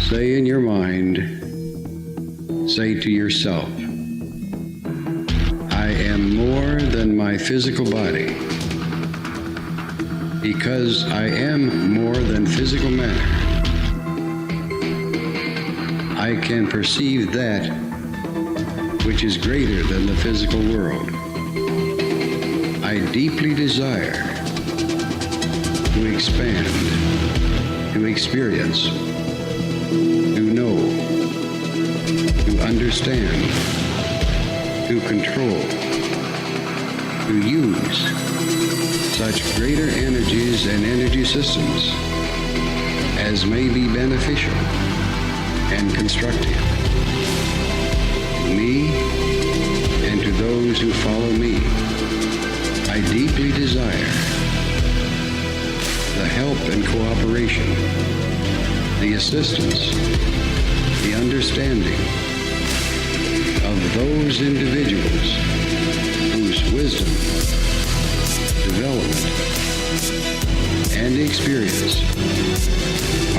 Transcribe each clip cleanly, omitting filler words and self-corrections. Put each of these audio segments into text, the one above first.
Say in your mind, say to yourself, I am more than my physical body. Because I am more than physical matter, I can perceive that which is greater than the physical world. I deeply desire to expand, to experience, to know, to understand, to control, to use such greater energies and energy systems as may be beneficial and constructive to me and to those who follow me. I deeply desire the help and cooperation, the assistance, the understanding of those individuals whose wisdom, development, and experience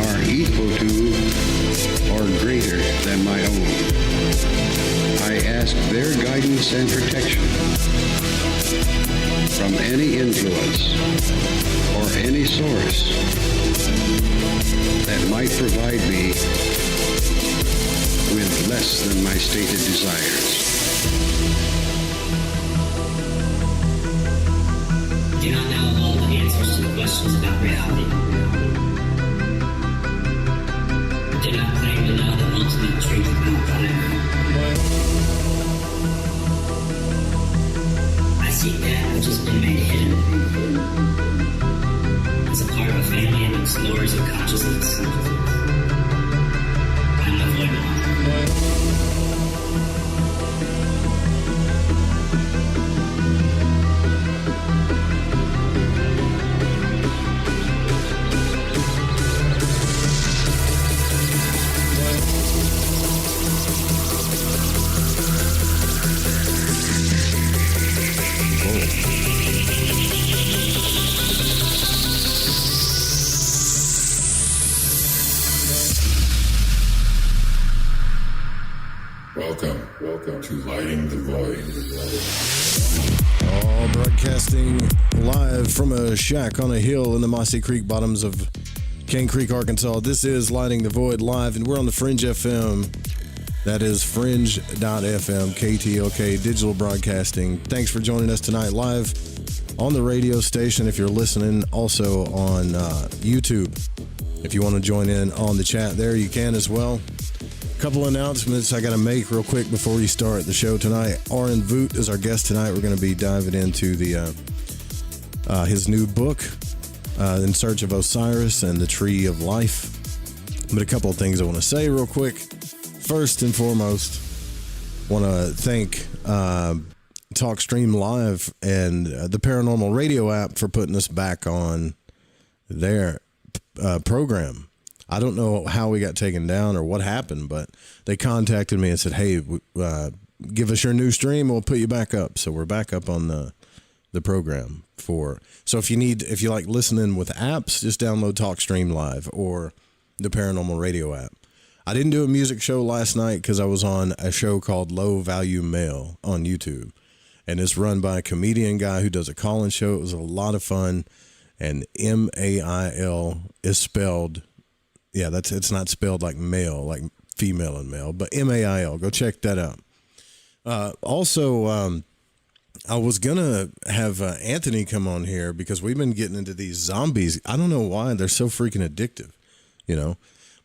are equal to or greater than my own. I ask their guidance and protection from any influence or any source that might provide me with less than my stated desires. I do not know all the answers to the questions about reality. I do not claim to know the ultimate truth about fire. I seek that which has been made hidden as a part of a family of explorers of consciousness. I am the void one. Welcome to Lighting the Void. All broadcasting live from a shack on a hill in the Mossy Creek bottoms of Cane Creek, Arkansas. This is Lighting the Void live, and we're on the Fringe FM. That is fringe.fm, KTLK, digital broadcasting. Thanks for joining us tonight live on the radio station. If you're listening, also on YouTube. If you want to join in on the chat there, you can as well. Couple announcements I got to make real quick before we start the show tonight. Vooght is our guest tonight. We're going to be diving into the his new book, In Search of Osiris and the Tree of Life. But a couple of things I want to say real quick. First and foremost, want to thank TalkStream Live and the Paranormal Radio app for putting us back on their program. I don't know how we got taken down or what happened, but they contacted me and said, hey, give us your new stream. We'll put you back up. So we're back up on the program so if you like listening with apps, just download TalkStream Live or the Paranormal Radio app. I didn't do a music show last night because I was on a show called Low Value Mail on YouTube, and it's run by a comedian guy who does a call-in show. It was a lot of fun, and MAIL is spelled. Yeah, it's not spelled like male, like female and male, but MAIL. Go check that out. Also, I was going to have Anthony come on here because we've been getting into these zombies. I don't know why. They're so freaking addictive,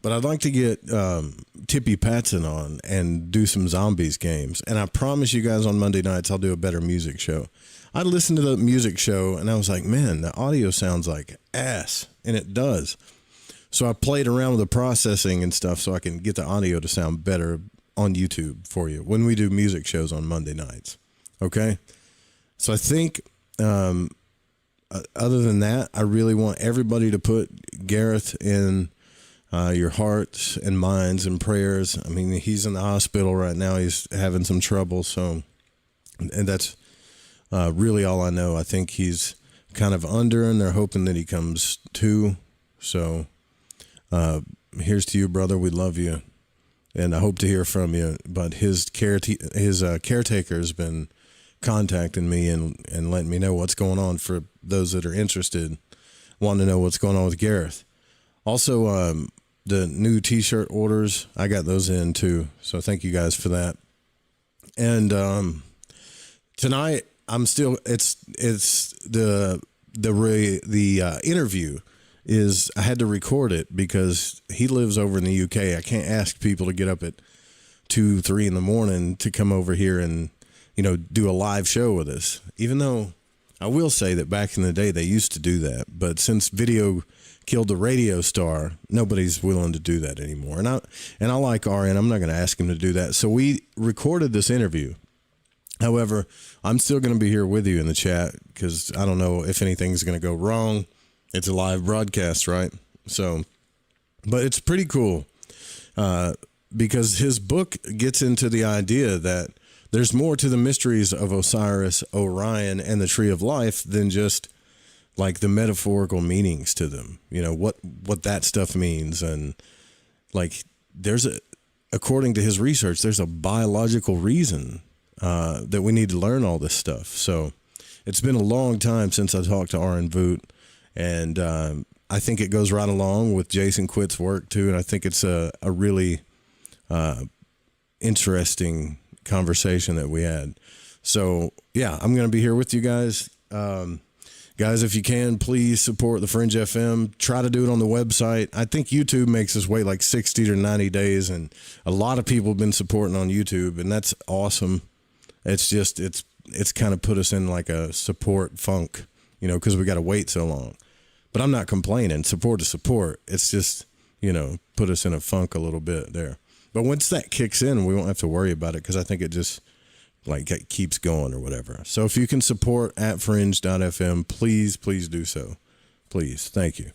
But I'd like to get Tippy Patson on and do some zombies games. And I promise you guys on Monday nights I'll do a better music show. I listened to the music show and I was like, man, the audio sounds like ass. And it does. So I played around with the processing and stuff so I can get the audio to sound better on YouTube for you when we do music shows on Monday nights. Okay? So I think other than that, I really want everybody to put Gareth in your hearts and minds and prayers. I mean, he's in the hospital right now. He's having some trouble. So, and that's really all I know. I think he's kind of under and they're hoping that he comes to. So, here's to you, brother. We love you, and I hope to hear from you. But his caretaker has been contacting me and letting me know what's going on for those that are interested, wanting to know what's going on with Gareth. Also, the new T-shirt orders, I got those in too. So thank you guys for that. And tonight, I'm still. It's the interview is I had to record it because he lives over in the UK. I can't ask people to get up at 2-3 in the morning to come over here and do a live show with us. Even though I will say that back in the day they used to do that, but since video killed the radio star, nobody's willing to do that anymore. And I like Ariane. I'm not going to ask him to do that. So we recorded this interview. However, I'm still going to be here with you in the chat because I don't know if anything's going to go wrong. It's a live broadcast, right? So, but it's pretty cool because his book gets into the idea that there's more to the mysteries of Osiris, Orion, and the Tree of Life than just like the metaphorical meanings to them. What that stuff means. And like according to his research, there's a biological reason that we need to learn all this stuff. So it's been a long time since I talked to Aaron Vooght, and I think it goes right along with Jason Quitt's work too. And I think it's a really interesting conversation that we had. So yeah, I'm going to be here with you guys. Guys, if you can, please support the Fringe FM. Try to do it on the website. I think YouTube makes us wait like 60 to 90 days, and a lot of people have been supporting on YouTube, and that's awesome. It's just, it's kind of put us in like a support funk, because we got to wait so long. But I'm not complaining. Support is support. It's just, put us in a funk a little bit there. But once that kicks in, we won't have to worry about it because I think it just it keeps going or whatever. So if you can support at fringe.fm, please do so. Please. Thank you.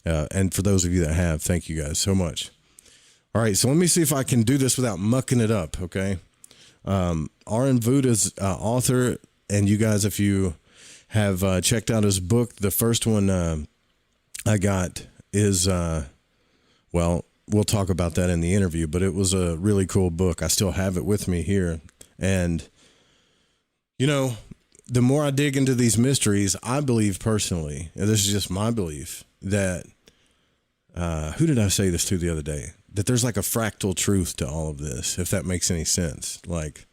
And for those of you that have, thank you guys so much. All right. So let me see if I can do this without mucking it up. Okay. Aaron Vooght is author, and you guys, if you have checked out his book, the first one I got is, we'll talk about that in the interview, but it was a really cool book. I still have it with me here. And, the more I dig into these mysteries, I believe personally, and this is just my belief, that, who did I say this to the other day? That there's like a fractal truth to all of this, if that makes any sense. Like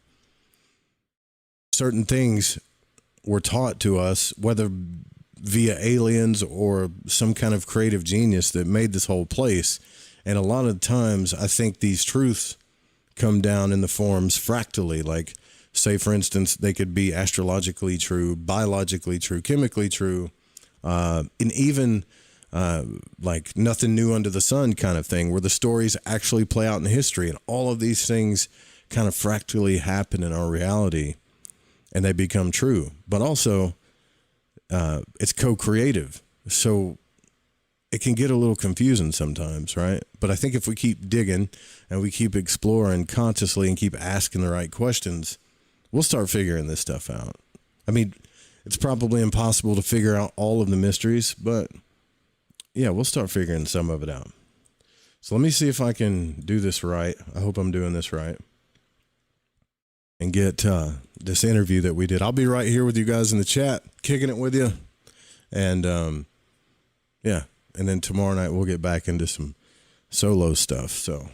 certain things were taught to us, whether via aliens or some kind of creative genius that made this whole place. And a lot of times I think these truths come down in the forms fractally, like say, for instance, they could be astrologically true, biologically true, chemically true, and even like nothing new under the sun kind of thing, where the stories actually play out in history, and all of these things kind of fractally happen in our reality and they become true. But also it's co-creative, so it can get a little confusing sometimes, right? But I think if we keep digging and we keep exploring consciously and keep asking the right questions, we'll start figuring this stuff out. I mean, it's probably impossible to figure out all of the mysteries, but yeah, we'll start figuring some of it out. So let me see if I can do this right. I hope I'm doing this right. And get this interview that we did. I'll be right here with you guys in the chat, kicking it with you. And yeah. And then tomorrow night we'll get back into some solo stuff. So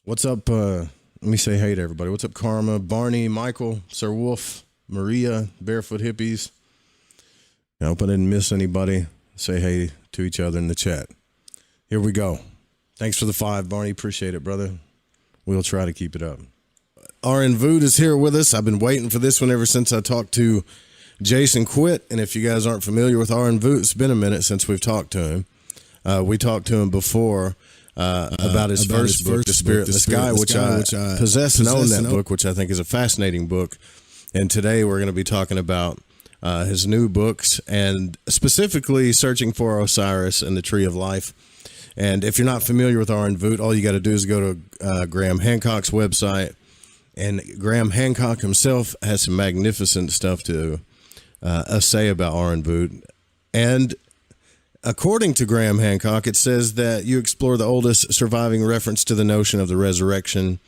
what's up? Let me say hey to everybody. What's up, Karma, Barney, Michael, Sir Wolf, Maria, Barefoot Hippies? I hope I didn't miss anybody. Say hey to each other in the chat. Here we go. Thanks for the 5, Barney. Appreciate it, brother. We'll try to keep it up. Aaron Vooght is here with us. I've been waiting for this one ever since I talked to Jason Quitt. And if you guys aren't familiar with Aaron Vooght, it's been a minute since we've talked to him. We talked to him before about his first book, The Spirit in the Sky, which I possess and own that book, which I think is a fascinating book. And today we're going to be talking about his new books, and specifically Searching for Osiris and the Tree of Life. And if you're not familiar with Aaron Vooght, all you got to do is go to Graham Hancock's website. And Graham Hancock himself has some magnificent stuff to say about Aaron Vooght. And according to Graham Hancock, it says that you explore the oldest surviving reference to the notion of the resurrection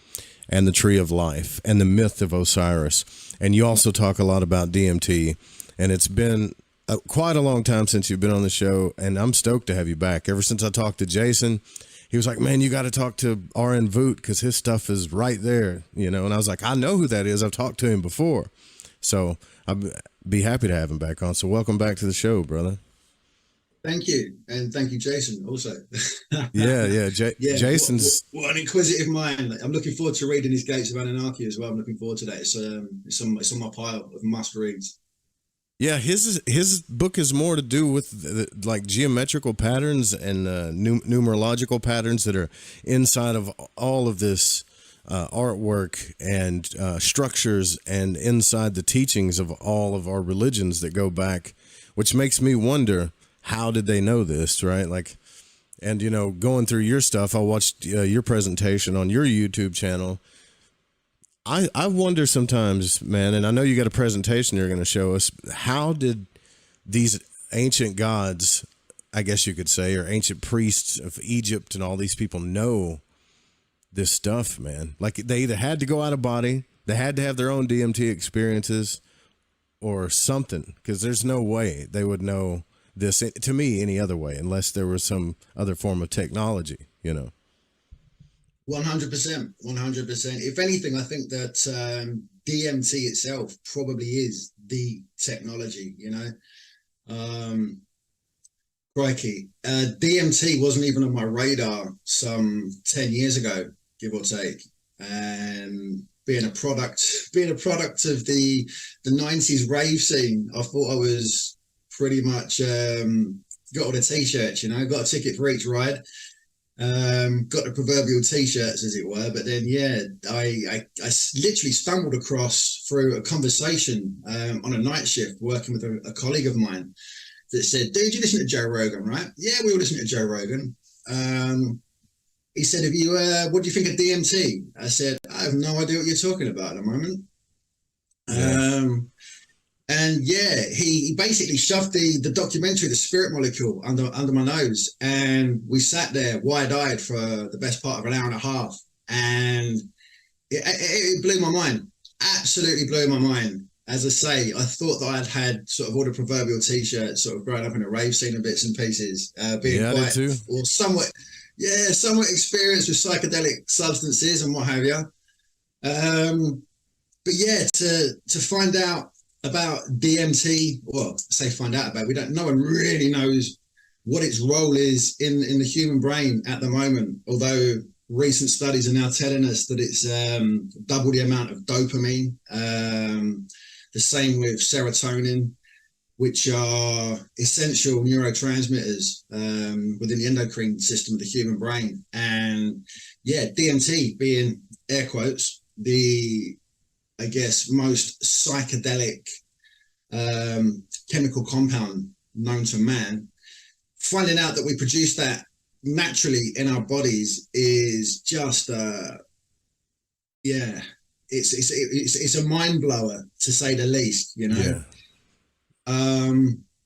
and the tree of life and the myth of Osiris. And you also talk a lot about DMT. And it's been quite a long time since you've been on the show, and I'm stoked to have you back. Ever since I talked to Jason, he was like, man, you got to talk to RN Vooght because his stuff is right there, you know. And I was like, I know who that is. I've talked to him before. So I'd be happy to have him back on. So welcome back to the show, brother. Thank you. And thank you, Jason, also. Yeah. Jason's... What an inquisitive mind. I'm looking forward to reading his Gates of Anunnaki as well. I'm looking forward to that. It's on my pile of must-reads. Yeah, his book is more to do with like geometrical patterns and numerological patterns that are inside of all of this artwork and structures and inside the teachings of all of our religions that go back, which makes me wonder, how did they know this, right? Like, and, you know, going through your stuff, I watched your presentation on your YouTube channel. I wonder sometimes, man, and I know you got a presentation you're going to show us. How did these ancient gods, I guess you could say, or ancient priests of Egypt and all these people know this stuff, man? Like, they either had to go out of body, they had to have their own DMT experiences, or something, because there's no way they would know this, to me, any other way, unless there was some other form of technology, you know. 100%. If anything, I think that DMT itself probably is the technology, you know. Crikey. DMT wasn't even on my radar some 10 years ago, give or take. And being a product of the 90s rave scene, I thought I was pretty much got all the t-shirts, you know, got a ticket for each ride. Got the proverbial t-shirts, as it were, but then I literally stumbled across through a conversation on a night shift working with a colleague of mine that said, dude, you listen to Joe Rogan, right? Yeah, we all listen to Joe Rogan. He said, what do you think of DMT? I said, I have no idea what you're talking about at the moment. And yeah, he basically shoved the documentary, The Spirit Molecule, under my nose. And we sat there wide-eyed for the best part of an hour and a half. And it blew my mind, absolutely blew my mind. As I say, I thought that I'd had sort of all the proverbial t-shirts, sort of growing up in a rave scene in bits and pieces, being quite, or somewhat experienced with psychedelic substances and what have you. But yeah, to find out about DMT, no one really knows what its role is in the human brain at the moment, although recent studies are now telling us that it's double the amount of dopamine, the same with serotonin, which are essential neurotransmitters within the endocrine system of the human brain. And yeah, DMT being, air quotes, the, I guess, most psychedelic chemical compound known to man. Finding out that we produce that naturally in our bodies is just, it's a mind blower, to say the least, you know? Yeah.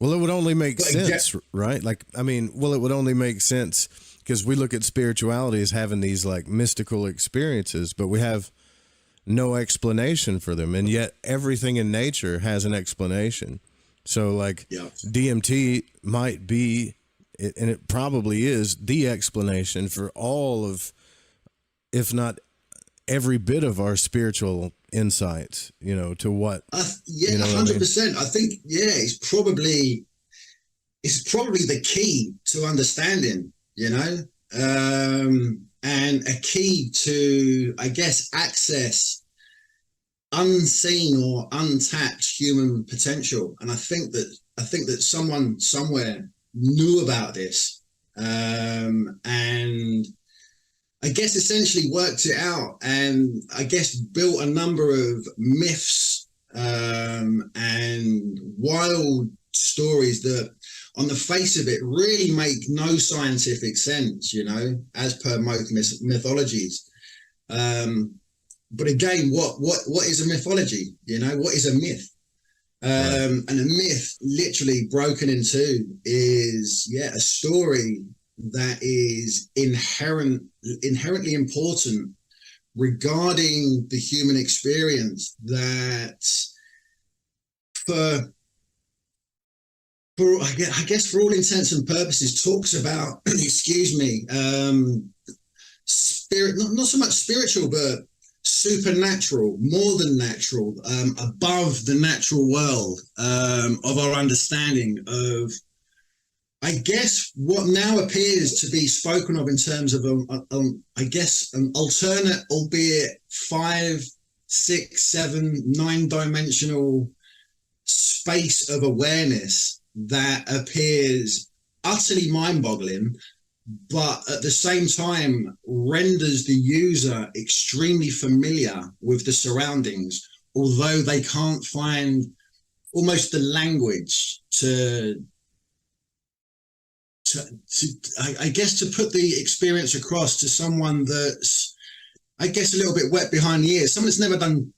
Well, it would only make sense, right? Like, I mean, it would only make sense because we look at spirituality as having these like mystical experiences, but we have no explanation for them, and yet everything in nature has an explanation. So like DMT might be, and it probably is, the explanation for all of, if not every bit of our spiritual insights, you know, to what 100%. I think it's probably the key to understanding, you know, and a key to, I guess, access unseen or untapped human potential. And I think that someone somewhere knew about this, and I guess essentially worked it out, and I guess built a number of myths and wild stories that on the face of it really make no scientific sense, you know, as per most mythologies. But again, what is a mythology? You know, what is a myth? And a myth, literally broken in two, is a story that is inherently important regarding the human experience, that for I guess for all intents and purposes talks about excuse me, spirit, not so much spiritual, but supernatural, more than natural, above the natural world, of our understanding of, I guess, what now appears to be spoken of in terms of, I guess, an alternate, albeit 5, 6, 7, 9-dimensional space of awareness that appears utterly mind-boggling, but at the same time renders the user extremely familiar with the surroundings, although they can't find almost the language to I guess to put the experience across to someone that's, I guess, a little bit wet behind the ears, someone that's never done,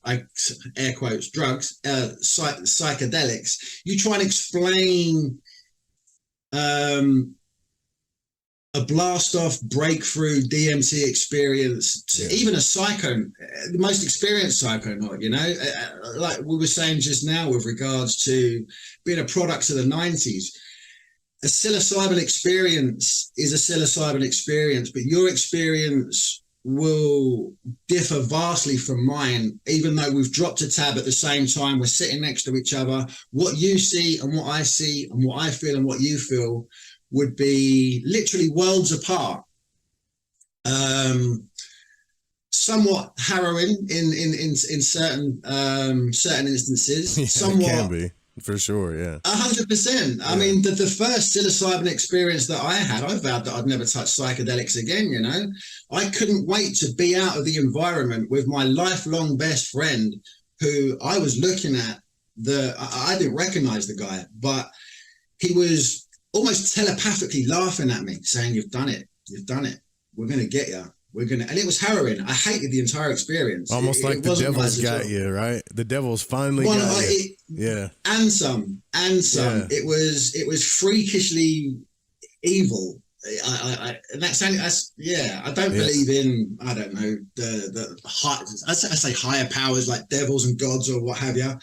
air quotes, drugs, psychedelics. You try and explain a blast off breakthrough DMT experience to even a psycho, the most experienced psychonaut, you know, like we were saying just now with regards to being a product of the 90s. A psilocybin experience is a psilocybin experience, but your experience will differ vastly from mine, even though we've dropped a tab at the same time. We're sitting next to each other. What you see and what I see and what I feel and what you feel would be literally worlds apart. Somewhat harrowing in certain instances. Yeah, somewhat, it can be. For sure, yeah. 100%. I mean, the first psilocybin experience that I had, I vowed that I'd never touch psychedelics again, you know. I couldn't wait to be out of the environment with my lifelong best friend, who I was looking at. I didn't recognize the guy, but he was almost telepathically laughing at me, saying, "You've done it. You've done it. We're going to get you. We're going to," and it was harrowing. I hated the entire experience. Almost like the devil's got you, right? The devil's finally got you. Yeah. And some. Yeah. It was freakishly evil. I don't believe in, I don't know, the high, I say higher powers like devils and gods or what have you.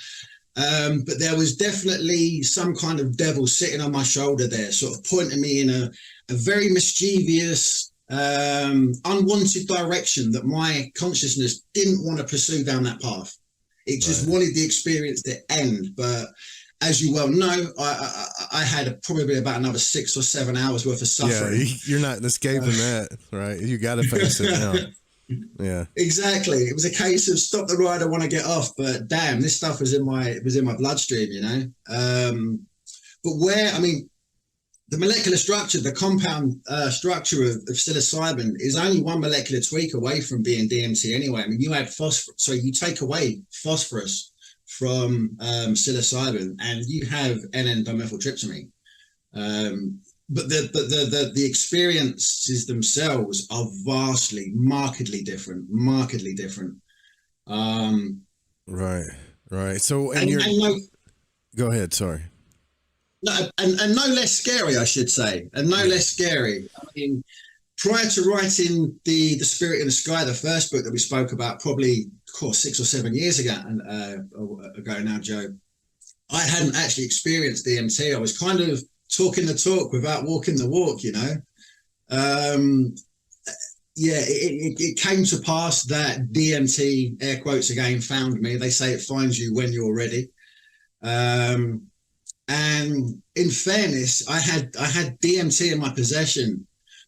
But there was definitely some kind of devil sitting on my shoulder there, sort of pointing me in a very mischievous, unwanted direction that my consciousness didn't want to pursue down that path. It just wanted the experience to end. But as you well know, I had probably about another 6 or 7 hours worth of suffering. Yeah, you're not escaping that, right? You got to face it now. Yeah, exactly. It was a case of stop the ride, I want to get off, but damn, this stuff was in my bloodstream, you know. But where, I mean, the molecular structure, the compound structure of psilocybin is only one molecular tweak away from being DMT anyway. I mean, you add you take away phosphorus from psilocybin and you have N,N-dimethyltryptamine. But the experiences themselves are markedly different. Right. So, go ahead. Sorry. No, and no less scary, I should say, and no less scary. I mean, prior to writing the Spirit in the Sky, the first book that we spoke about, probably, of course, 6 or 7 years ago now, Joe, I hadn't actually experienced DMT. I was kind of talking the talk without walking the walk, you know. It came to pass that DMT, air quotes again, found me. They say it finds you when you're ready. And in fairness, I had DMT in my possession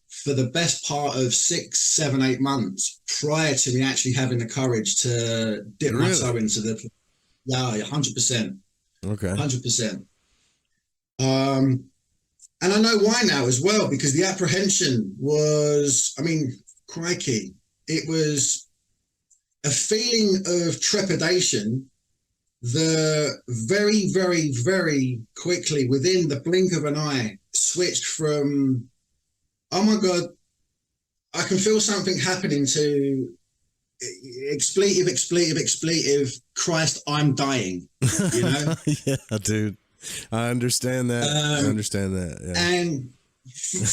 for the best part of 6, 7, 8 months prior to me actually having the courage to dip my toe into the. Yeah, 100%. Okay. 100%. And I know why now as well, because the apprehension was, I mean, crikey, it was a feeling of trepidation that very, very, very quickly, within the blink of an eye, switched from, oh my God, I can feel something happening, to expletive. Christ, I'm dying. You know. Yeah, dude. I understand that. I understand that. Yeah. And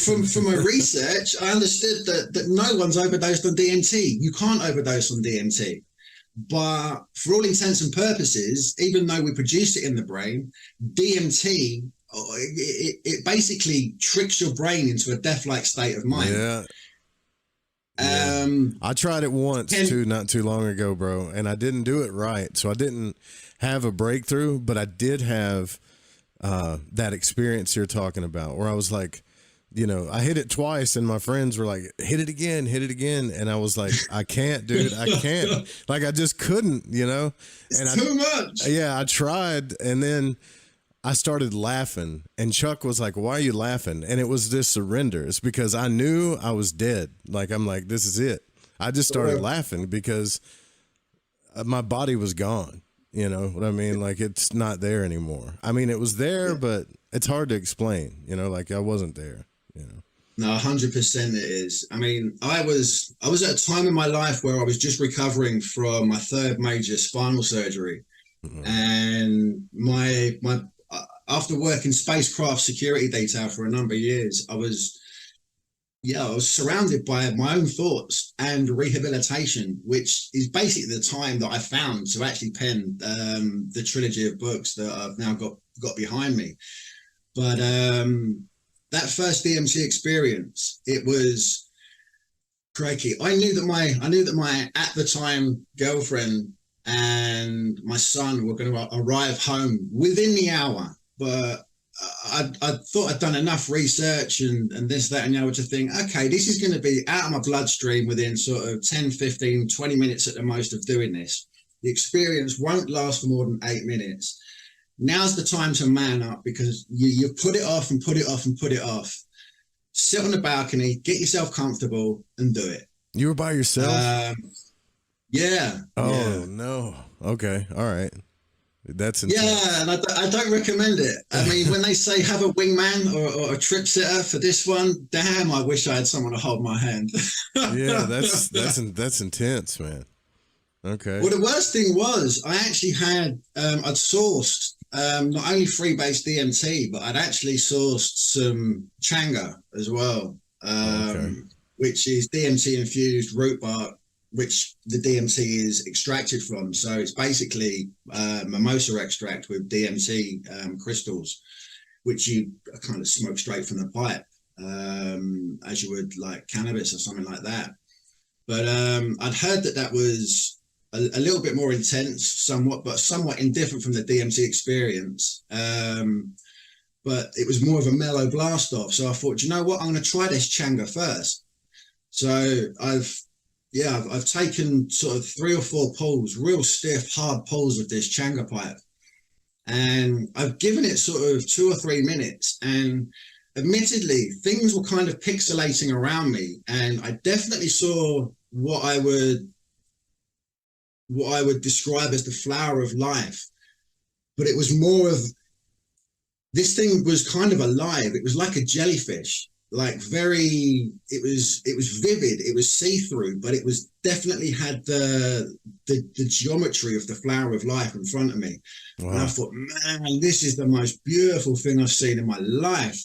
from my research, I understood that no one's overdosed on DMT. You can't overdose on DMT. But for all intents and purposes, even though we produce it in the brain, DMT, it basically tricks your brain into a death-like state of mind. Yeah. I tried it once too, not too long ago, bro, and I didn't do it right. So I didn't have a breakthrough, but I did have that experience you're talking about, where I was like, you know, I hit it twice and my friends were like, hit it again. And I was like, I can't, dude. I can't. Like, I just couldn't, you know? It's too much. Yeah, I tried. And then I started laughing. And Chuck was like, why are you laughing? And it was this surrender. It's because I knew I was dead. Like, I'm like, this is it. I just started laughing because my body was gone. You know what I mean? Like, it's not there anymore. I mean, it was there, but it's hard to explain, you know, like I wasn't there. You know. No, 100% it is. I mean, I was at a time in my life where I was just recovering from my third major spinal surgery, and my after working spacecraft security detail for a number of years, I was surrounded by my own thoughts and rehabilitation, which is basically the time that I found to actually pen the trilogy of books that I've now got behind me. But that first DMT experience, it was crikey. I knew that my at the time girlfriend and my son were going to arrive home within the hour, but I thought I'd done enough research and this, that, and the other to think, okay, this is going to be out of my bloodstream within sort of 10, 15, 20 minutes at the most of doing this. The experience won't last for more than 8 minutes. Now's the time to man up, because you put it off and put it off and put it off. Sit on the balcony, get yourself comfortable and do it. You were by yourself? Yeah. Oh, yeah. no. Okay. All right. That's intense. Yeah, and I don't recommend it. I mean, when they say have a wingman or a trip sitter for this one, damn, I wish I had someone to hold my hand. Yeah, that's intense, man. Okay. Well, the worst thing was I actually had I'd sourced not only freebase DMT, but I'd actually sourced some changa as well, which is DMT infused root bark, which the DMT is extracted from. So it's basically mimosa extract with DMT crystals, which you kind of smoke straight from the pipe, as you would like cannabis or something like that. But I'd heard that was a little bit more intense, somewhat indifferent from the DMT experience. But it was more of a mellow blast off. So I thought, you know what, I'm going to try this changa first. So I've taken sort of 3 or 4 pulls, real stiff, hard pulls of this changa pipe. And I've given it sort of 2 or 3 minutes. And admittedly, things were kind of pixelating around me. And I definitely saw what I would describe as the flower of life. But it was more of, this thing was kind of alive. It was like a jellyfish. Like it was vivid, it was see-through, but it was definitely had the geometry of the flower of life in front of me. Wow. And I thought, man, this is the most beautiful thing I've seen in my life.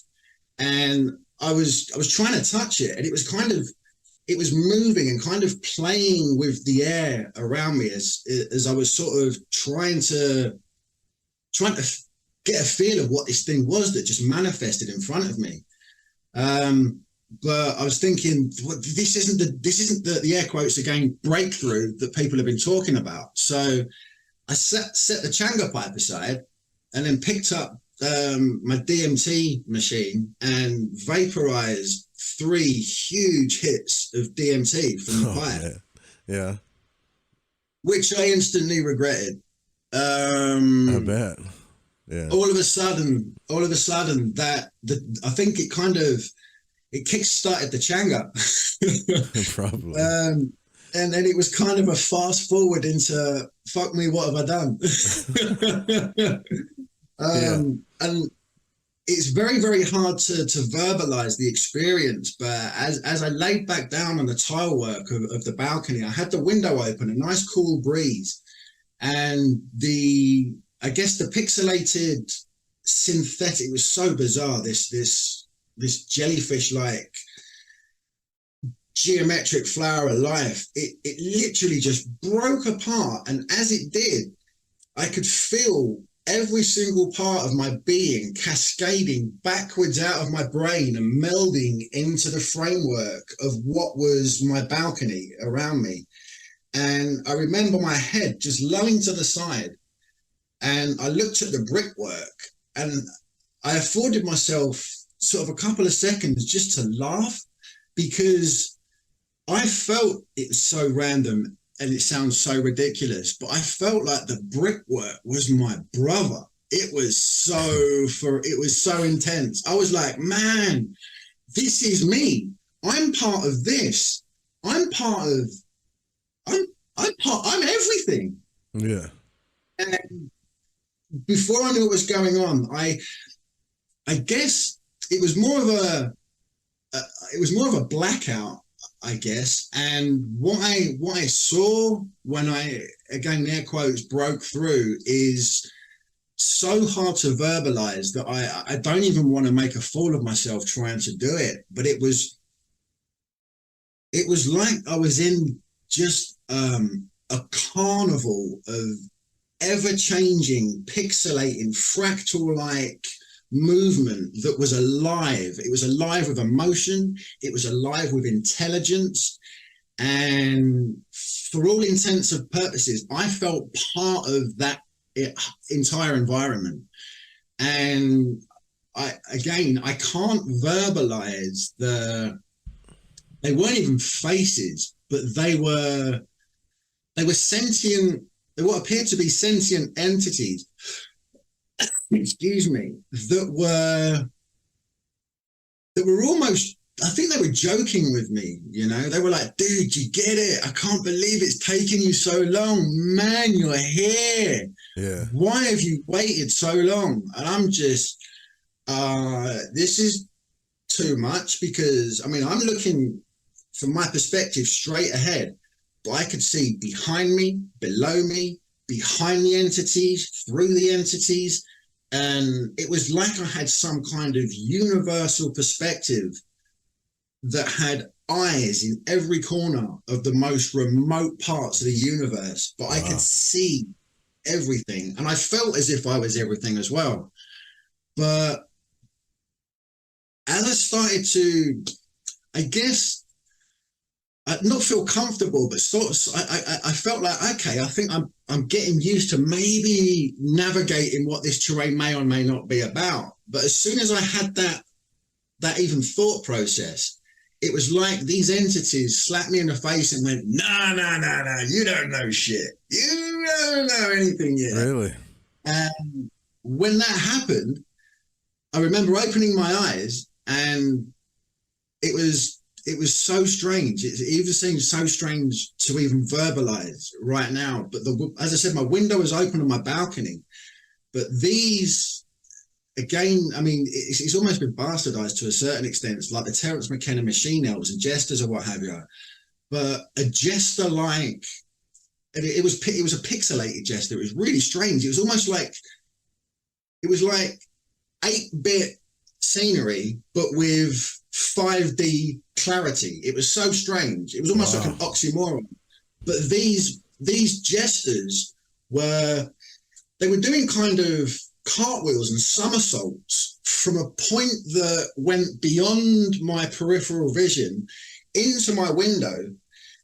And I was trying to touch it, and it was moving and kind of playing with the air around me as I was sort of trying to get a feel of what this thing was that just manifested in front of me. But I was thinking, well, this isn't the air quotes again breakthrough that people have been talking about. So I set the changa pipe aside and then picked up my DMT machine and vaporized 3 huge hits of DMT from the pipe. Yeah. It I instantly regretted. I bet. Yeah. All of a sudden, I think it kick-started the changa. Probably. And then it was kind of a fast forward into, fuck me, what have I done? And it's very, very hard to verbalize the experience. But as I laid back down on the tile work of the balcony, I had the window open, a nice cool breeze, and I guess the pixelated synthetic, it was so bizarre. This jellyfish-like geometric flower of life, it literally just broke apart. And as it did, I could feel every single part of my being cascading backwards out of my brain and melding into the framework of what was my balcony around me. And I remember my head just lolling to the side, and I looked at the brickwork, and I afforded myself sort of a couple of seconds just to laugh, because I felt it was so random and it sounds so ridiculous, but I felt like the brickwork was my brother. It was so intense. I was like, man, this is me. I'm part of this. I'm everything. Yeah. And before I knew what was going on, I guess it was more of a blackout, I guess. And what I saw when I, again, air quotes, broke through is so hard to verbalize that I don't even want to make a fool of myself trying to do it. But it was like I was in just a carnival of ever-changing, pixelating, fractal-like movement that was alive. It was alive with emotion. It was alive with intelligence. And for all intents and purposes, I felt part of that entire environment. And I can't verbalize they weren't even faces, but they were sentient, they what appeared to be sentient entities, excuse me, that were almost, I think they were joking with me, you know. They were like, dude, you get it? I can't believe it's taken you so long. Man, you're here. Yeah. Why have you waited so long? And I'm just, this is too much, because, I mean, I'm looking from my perspective straight ahead, but I could see behind me, below me, behind the entities, through the entities. And it was like I had some kind of universal perspective that had eyes in every corner of the most remote parts of the universe, but I could see everything. And I felt as if I was everything as well. But as I started to, I guess, not feel comfortable, but sort of, I felt like, okay, I think I'm getting used to maybe navigating what this terrain may or may not be about. But as soon as I had that even thought process, it was like these entities slapped me in the face and went, no, you don't know shit. You don't know anything yet. Really? And when that happened, I remember opening my eyes, and it was so strange. It even seems so strange to even verbalize right now. But as I said, my window was open on my balcony. But these, again, I mean, it's almost been bastardized to a certain extent. It's like the Terence McKenna machine elves and jesters or what have you. But a jester-like, it was a pixelated jester. It was really strange. It was almost like, it was like 8-bit scenery, but with 5D clarity. It was so strange. It was almost like an oxymoron. But these jesters were doing kind of cartwheels and somersaults from a point that went beyond my peripheral vision into my window,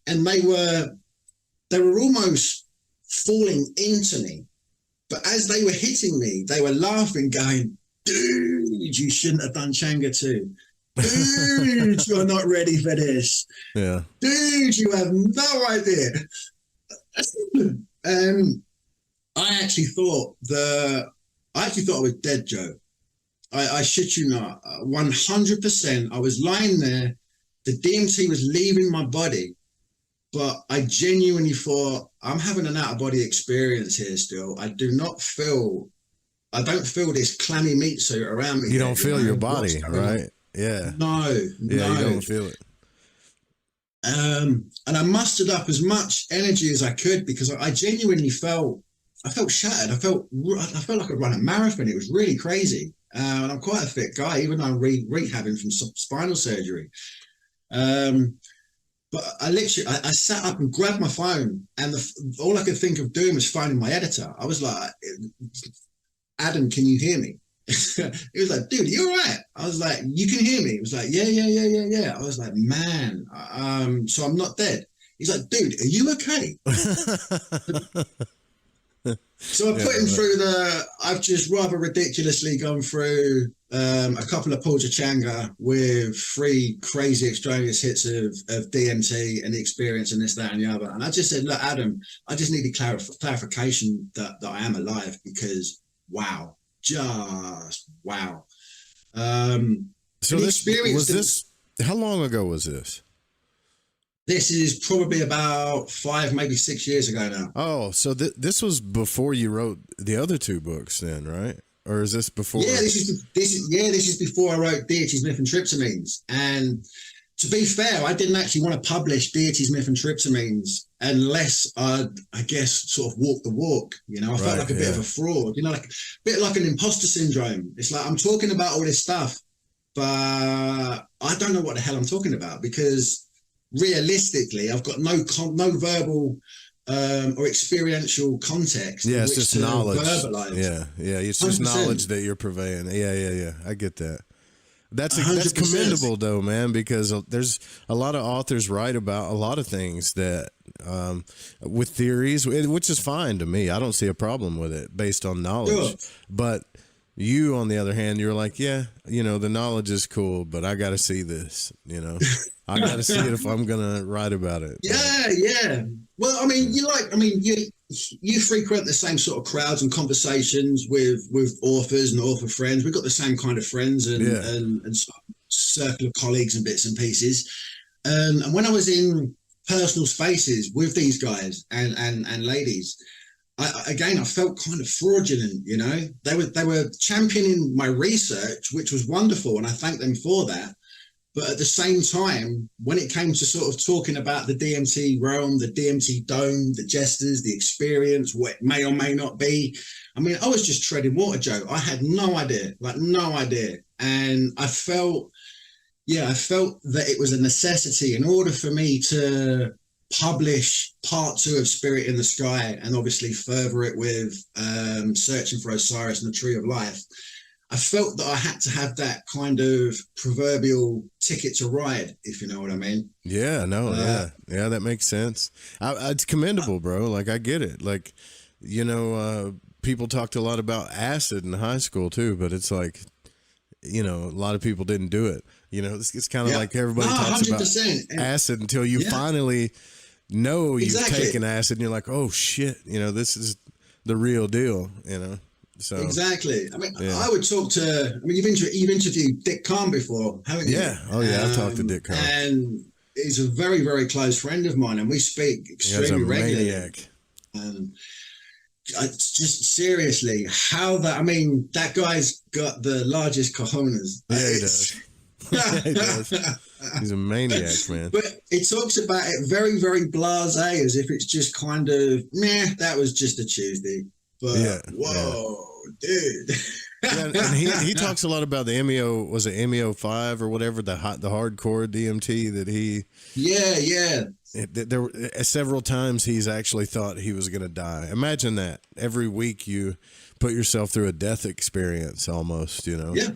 and they were almost falling into me. But as they were hitting me, they were laughing, going, dude, you shouldn't have done Changa 2. Dude, you're not ready for this. Yeah. Dude, you have no idea. I actually thought I was dead, Joe. I shit you not. 100%. I was lying there. The DMT was leaving my body, but I genuinely thought, I'm having an out-of-body experience here still. I do not feel I don't feel this clammy meat suit around me. You don't feel your body, right? Yeah. No, Yeah, no. you don't feel it. And I mustered up as much energy as I could because I genuinely felt shattered. I felt like I'd run a marathon. It was really crazy. And I'm quite a fit guy, even though I'm rehabbing from spinal surgery. But I sat up and grabbed my phone, and all I could think of doing was phoning my editor. I was like, Adam, can you hear me? He was like, dude, are you all right? I was like, you can hear me? He was like, yeah. I was like, man, so I'm not dead. He's like, dude, are you okay? So I put him through I've just rather ridiculously gone through a couple of Paul Changa with 3 crazy extraneous hits of DMT and the experience and this, that, and the other. And I just said, look, Adam, I just needed clarification that I am alive because, wow, just wow. So this how long ago was this? This is probably about 5, maybe 6 years ago now. Oh, so this was before you wrote the other 2 books then, right? Or is this before? Yeah, this is before I wrote Deities, Myth and Tryptamines. And to be fair, I didn't actually want to publish Deities, Myth and Tryptamines unless I guess, sort of walk the walk. You know, I felt like a bit of a fraud, you know, like a bit like an imposter syndrome. It's like I'm talking about all this stuff, but I don't know what the hell I'm talking about because realistically, I've got no verbal or experiential context. Yeah, it's just knowledge. Verbalize. Yeah, it's just 100%. knowledge that you're purveying. Yeah. I get that. That's 100%. commendable though, man, because there's a lot of authors write about a lot of things that with theories, which is fine to me. I don't see a problem with it based on knowledge. Sure. But you, on the other hand, you're like, yeah, you know, the knowledge is cool, but I got to see this, you know. I got to see it if I'm going to write about it. Yeah. Well, I mean, you frequent the same sort of crowds and conversations with authors and author friends. We've got the same kind of friends and circle of colleagues and bits and pieces. And when I was in personal spaces with these guys and ladies, I felt kind of fraudulent, you know. They were championing my research, which was wonderful, and I thank them for that. But at the same time, when it came to sort of talking about the DMT realm, the DMT dome, the jesters, the experience, what it may or may not be, I mean, I was just treading water, Joe. I had no idea. And I felt that it was a necessity in order for me to publish part 2 of Spirit in the Sky and obviously further it with Searching for Osiris and the Tree of Life. I felt that I had to have that kind of proverbial ticket to ride, if you know what I mean. Yeah, no, yeah, that makes sense. It's commendable, bro. Like, I get it. Like, you know, people talked a lot about acid in high school too, but it's like, you know, a lot of people didn't do it. You know, it's kind of like everybody talks 100%. About acid until you finally know you've taken acid and you're like, oh shit, you know, this is the real deal, you know. So exactly. I mean, I would talk to. I mean, you've interviewed Dick Kahn before, haven't you? Yeah. Oh yeah, I've talked to Dick Kahn, and he's a very, very close friend of mine, and we speak extremely regularly. Maniac. Just seriously, that guy's got the largest cojones. Yeah, he does. Yeah, he does. He's a maniac, man. But he talks about it very, very blasé, as if it's just kind of that was just a Tuesday. But dude. And he talks a lot about the MEO, was it MEO5 or whatever, the hardcore DMT that he. Yeah. There were several times he's actually thought he was going to die. Imagine that. Every week you put yourself through a death experience almost, you know. Yeah.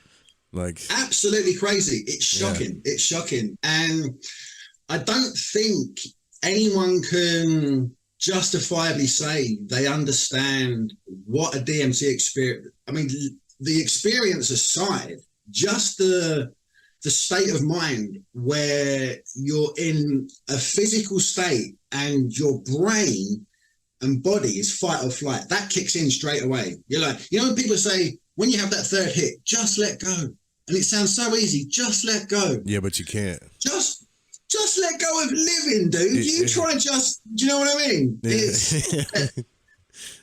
Like absolutely crazy. It's shocking. Yeah. It's shocking. And I don't think anyone can justifiably say they understand what a DMT experience. I mean, the experience aside, just the state of mind where you're in a physical state and your brain and body is fight or flight, that kicks in straight away. You're like, you know, when people say, when you have that third hit, just let go. And it sounds so easy, just let go. Yeah, but you can't. Just let go of living, dude. You try and do you know what I mean? Yeah.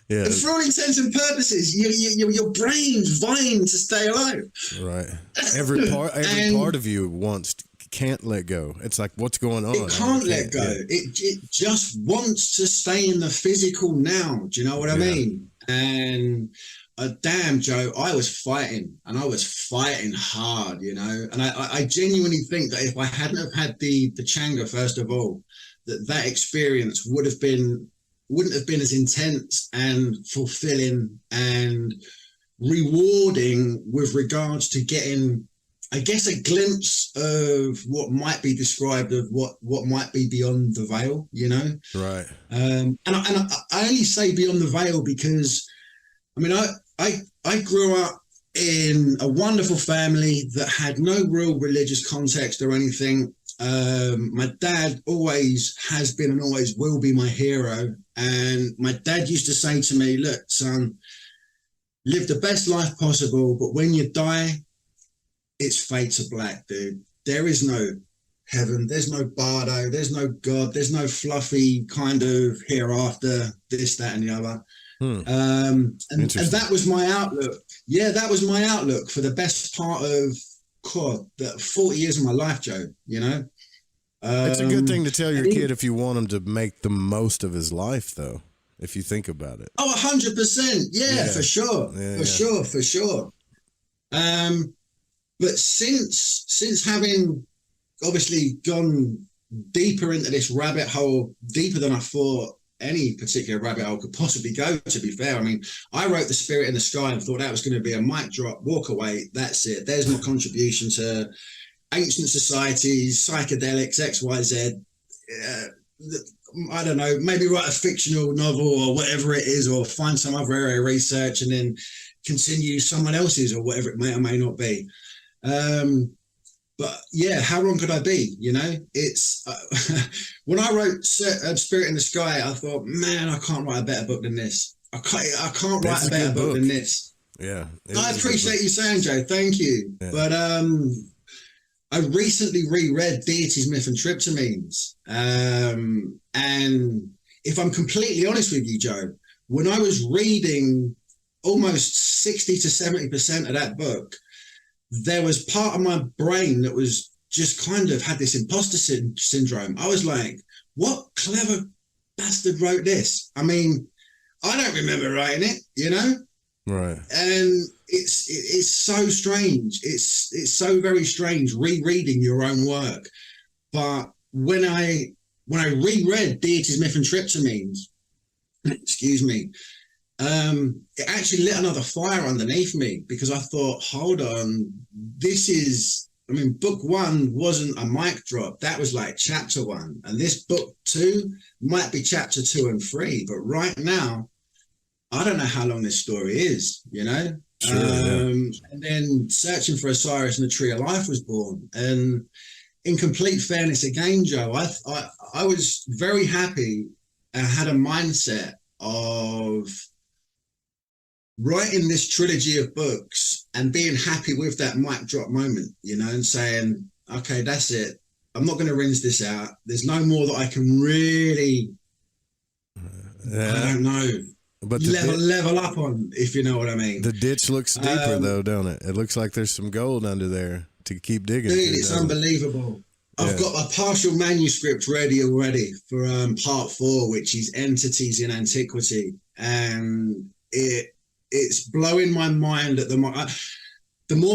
Yeah. And for all intents and purposes, your brain's vying to stay alive. Right. Every part of you can't let go. It's like, what's going on? It can't let go. Yeah. It just wants to stay in the physical now. Do you know what I mean? And damn, Joe, I was fighting, and I was fighting hard, you know. And I genuinely think that if I hadn't have had the Changa, first of all, that experience wouldn't have been as intense and fulfilling and rewarding with regards to getting, I guess, a glimpse of what might be described of what might be beyond the veil, you know? Right. And I only say beyond the veil because, I mean, I grew up in a wonderful family that had no real religious context or anything. My dad always has been and always will be my hero. And my dad used to say to me, look, son, live the best life possible, but when you die, it's fade to black, dude. There is no heaven, there's no bardo, there's no God, there's no fluffy kind of hereafter, this, that, and the other. And that was my outlook. Yeah, that was my outlook for the best part of the 40 years of my life, Joe, you know? It's a good thing to tell your kid if you want him to make the most of his life, though, if you think about it. Oh, 100%. Yeah, for sure. For sure. But since having obviously gone deeper into this rabbit hole, deeper than I thought any particular rabbit hole could possibly go, to be fair. I mean, I wrote The Spirit in the Sky and thought that was going to be a mic drop, walk away, that's it. There's my contribution to ancient societies, psychedelics, XYZ. I don't know, maybe write a fictional novel or whatever it is, or find some other area of research and then continue someone else's or whatever it may or may not be. But yeah, how wrong could I be? You know, it's when I wrote Spirit in the Sky, I thought, man, I can't write a better book than this. I can't write a better book than this. Yeah. I appreciate you saying, Joe. Thank you. Yeah. But I recently reread Deities, Myth and Tryptamines. And if I'm completely honest with you, Joe, when I was reading almost 60 to 70% of that book, there was part of my brain that was just kind of had this imposter syndrome. I was like, what clever bastard wrote this? I mean, I don't remember writing it, you know? Right. And it's so strange. It's so very strange rereading your own work. But when I reread Deities, Myth and Tryptamines, excuse me, it actually lit another fire underneath me, because I thought, hold on, this is, I mean, book one wasn't a mic drop. That was like chapter one. And this book two might be chapter 2 and 3. But right now, I don't know how long this story is, you know? Sure, And then Searching for Osiris and the Tree of Life was born. And in complete fairness again, Joe, I was very happy and had a mindset of writing this trilogy of books and being happy with that mic drop moment, you know, and saying, okay, that's it. I'm not going to rinse this out. There's no more that I can really, I don't know, but level up on, if you know what I mean. The ditch looks deeper though, don't it? It looks like there's some gold under there to keep digging. Dude, it's unbelievable. I've got a partial manuscript ready already for part 4, which is Entities in Antiquity. And it's blowing my mind at the more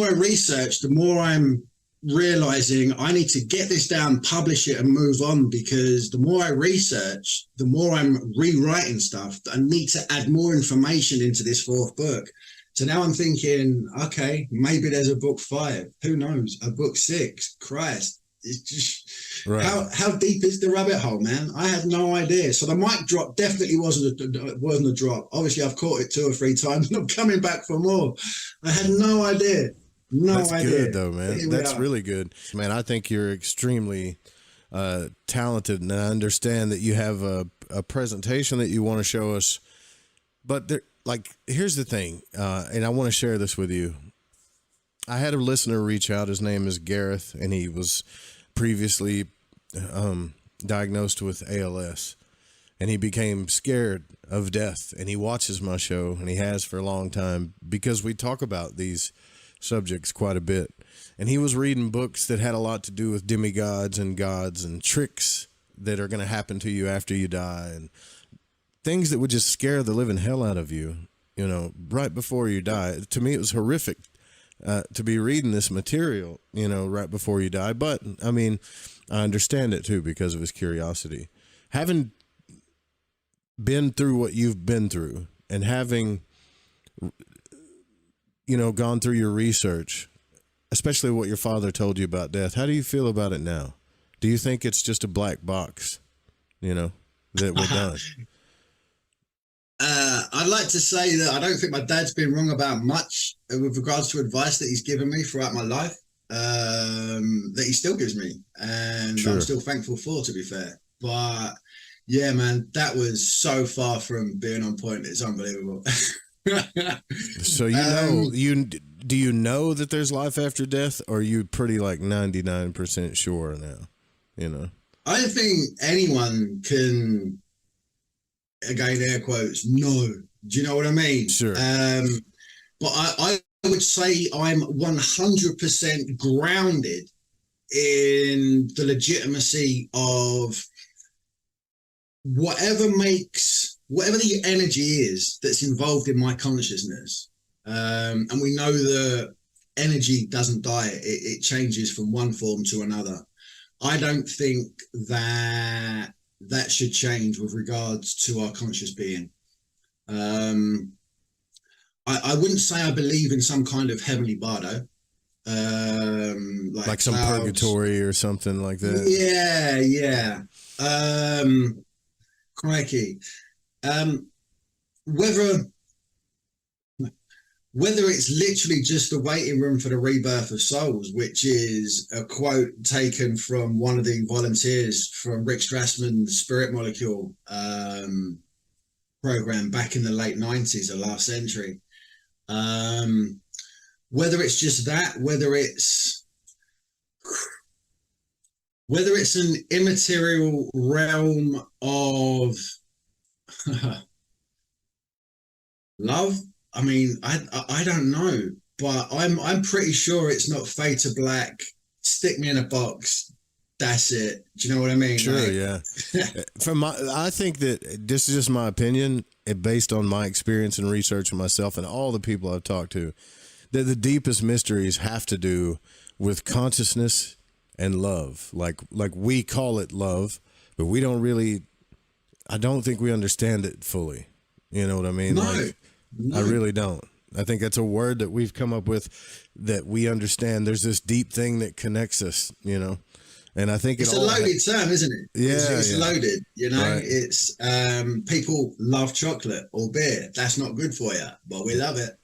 I research, the more I'm realizing I need to get this down, publish it, and move on, because the more I research, the more I'm rewriting stuff. I need to add more information into this 4th book. So now I'm thinking, okay, maybe there's a book 5. Who knows? A book 6. Christ. It's just right. How deep is the rabbit hole, man? I had no idea. So the mic drop definitely wasn't a drop. Obviously, I've caught it 2 or 3 times, and I'm coming back for more. I had no idea. That's good, though, man. That's really good, man. I think you're extremely talented, and I understand that you have a presentation that you want to show us. But here's the thing, and I want to share this with you. I had a listener reach out. His name is Gareth, and he was previously diagnosed with ALS. and he became scared of death, and he watches my show, and he has for a long time, because we talk about these subjects quite a bit. And he was reading books that had a lot to do with demigods and gods and tricks that are going to happen to you after you die, and things that would just scare the living hell out of you, you know, right before you die. To me, it was horrific to be reading this material, you know, right before you die. But I mean, I understand it too, because of his curiosity. Having been through what you've been through, and having, you know, gone through your research, especially what your father told you about death, how do you feel about it now? Do you think it's just a black box, you know, that we're done? I'd like to say that I don't think my dad's been wrong about much with regards to advice that he's given me throughout my life, that he still gives me, and Sure. I'm still thankful for, to be fair. But yeah, man, that was so far from being on point. It's unbelievable. So do you know that there's life after death, or are you pretty like 99% sure now? You know, I don't think anyone can, again, air quotes, no. Do you know what I mean? Sure. But I would say I'm 100% grounded in the legitimacy of whatever the energy is that's involved in my consciousness. And we know that energy doesn't die. It changes from one form to another. I don't think that should change with regards to our conscious being. I wouldn't say I believe in some kind of heavenly bardo, like some clouds. purgatory or something like that. Yeah. Crikey. Whether it's literally just a waiting room for the rebirth of souls, which is a quote taken from one of the volunteers from Rick Strassman's Spirit Molecule program back in the late 90s of last century. Whether it's just that, whether it's an immaterial realm of love, I mean, I don't know, but I'm pretty sure it's not fade to black, stick me in a box, that's it. Do you know what I mean? Sure, like, yeah. I think that this is just my opinion, based on my experience and research of myself and all the people I've talked to, that the deepest mysteries have to do with consciousness and love. Like we call it love, but we don't really, I don't think we understand it fully. You know what I mean? No. I really don't. I think that's a word that we've come up with that we understand. There's this deep thing that connects us, you know, and I think it's a loaded term, isn't it? It's loaded, you know. Right. It's people love chocolate or beer. That's not good for you, but we love it.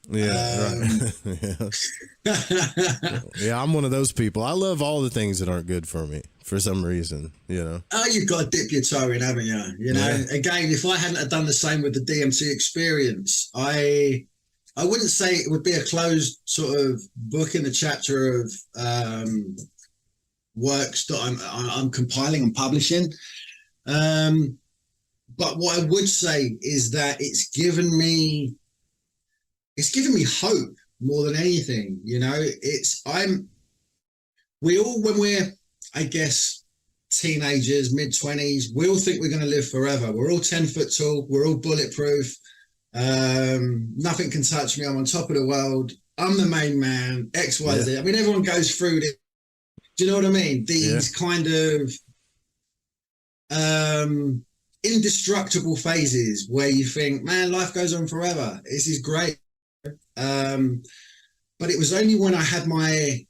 Yeah, I'm one of those people. I love all the things that aren't good for me for some reason, you know. Oh, you've got to dip your toe in, haven't you? You know, again, if I hadn't have done the same with the DMT experience, I wouldn't say it would be a closed sort of book in the chapter of works that I'm compiling and publishing. But what I would say is that it's given me hope more than anything. You know, we all, when we're, I guess, teenagers, mid-20s, we all think we're going to live forever. We're all 10 foot tall. We're all bulletproof. Nothing can touch me. I'm on top of the world. I'm the main man, X, Y, Z. I mean, everyone goes through this. Do you know what I mean? These kind of indestructible phases where you think, man, life goes on forever. This is great. But it was only when I had my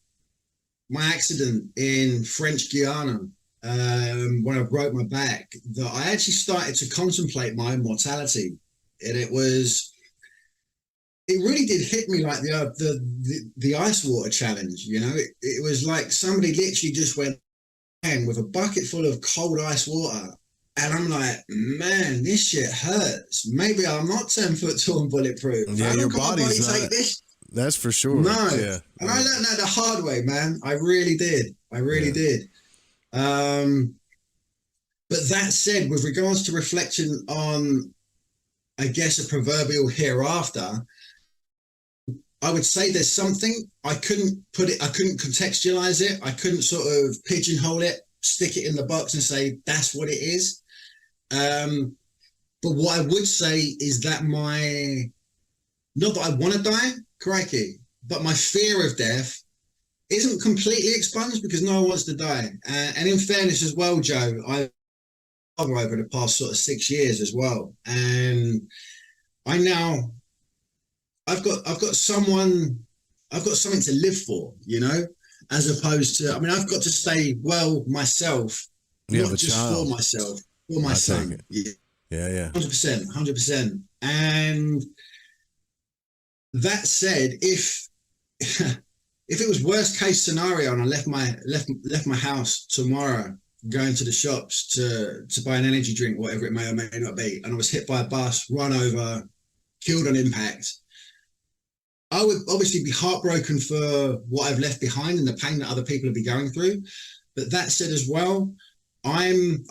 accident in French Guiana, when I broke my back, that I actually started to contemplate my own mortality. And it really did hit me like the ice water challenge. You know, it was like somebody literally just went in with a bucket full of cold ice water, and I'm like, man, this shit hurts. Maybe I'm not 10 foot tall and bulletproof. Yeah, your body's not. Take this. That's for sure. No, yeah. And I learned that the hard way, man. I really did. But that said, with regards to reflection on, I guess, a proverbial hereafter, I would say there's something. I couldn't contextualize it. I couldn't sort of pigeonhole it, stick it in the box and say that's what it is. But what I would say is that not that I want to die, crikey, but my fear of death isn't completely expunged, because no one wants to die. And in fairness as well, Joe, I've over the past sort of 6 years as well, and I've got something to live for, you know, as opposed to, I mean, I've got to stay well myself, not just for myself, for my son. Yeah. 100%. And that said, if it was worst case scenario and I left my house tomorrow, going to the shops to buy an energy drink, whatever it may or may not be, and I was hit by a bus, run over, killed on impact, I would obviously be heartbroken for what I've left behind and the pain that other people will be going through. But that said as well, I think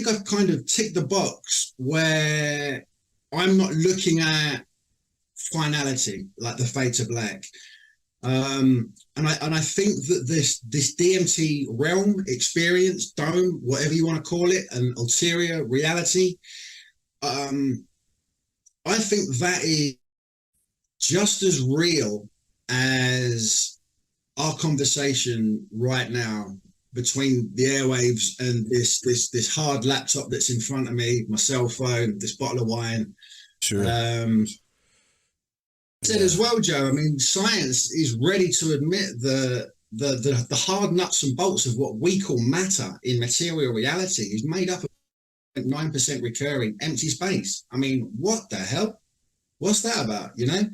I've kind of ticked the box where I'm not looking at finality like the fate of black. And I think that this DMT realm, experience, dome, whatever you want to call it, an ulterior reality, I think that is just as real as our conversation right now between the airwaves and this hard laptop that's in front of me, my cell phone, this bottle of wine. Sure. Said as well, Joe, I mean, science is ready to admit the hard nuts and bolts of what we call matter in material reality is made up of 9% recurring empty space. I mean, what the hell? What's that about, you know?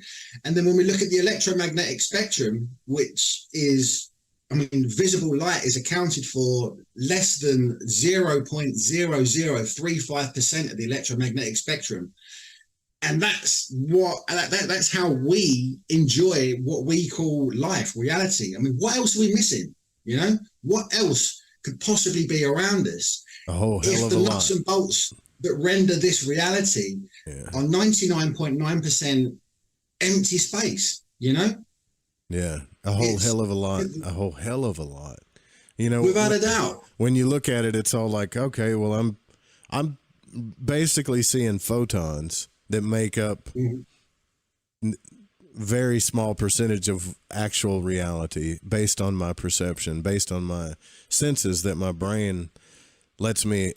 And then when we look at the electromagnetic spectrum, which is, I mean, visible light is accounted for less than 0.0035% of the electromagnetic spectrum. And that's how we enjoy what we call life, reality. I mean, what else are we missing? You know, what else could possibly be around us? A whole hell of a lot. If the nuts and bolts that render this reality are 99.9% empty space, you know? Yeah, a whole hell of a lot. A whole hell of a lot. You know, without a doubt. When you look at it, it's all like, okay, well, I'm basically seeing photons that make up very small percentage of actual reality based on my perception, based on my senses that my brain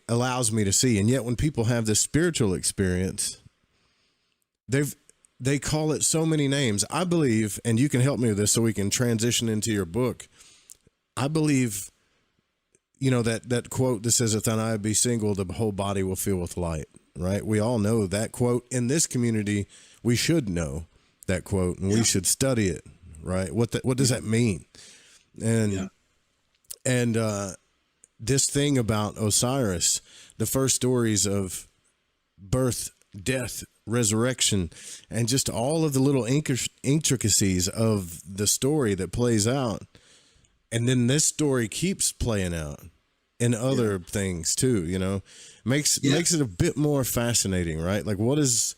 allows me to see. And yet when people have this spiritual experience, they call it so many names. I believe, and you can help me with this so we can transition into your book. I believe, you know, that quote that says, if thine eye be single, the whole body will fill with light, right? We all know that quote. In this community, we should know that quote, and we should study it, right? What does that mean? And this thing about Osiris, the first stories of birth, death, resurrection, and just all of the little intricacies of the story that plays out. And then this story keeps playing out in other things too, you know, makes it a bit more fascinating, right? Like what is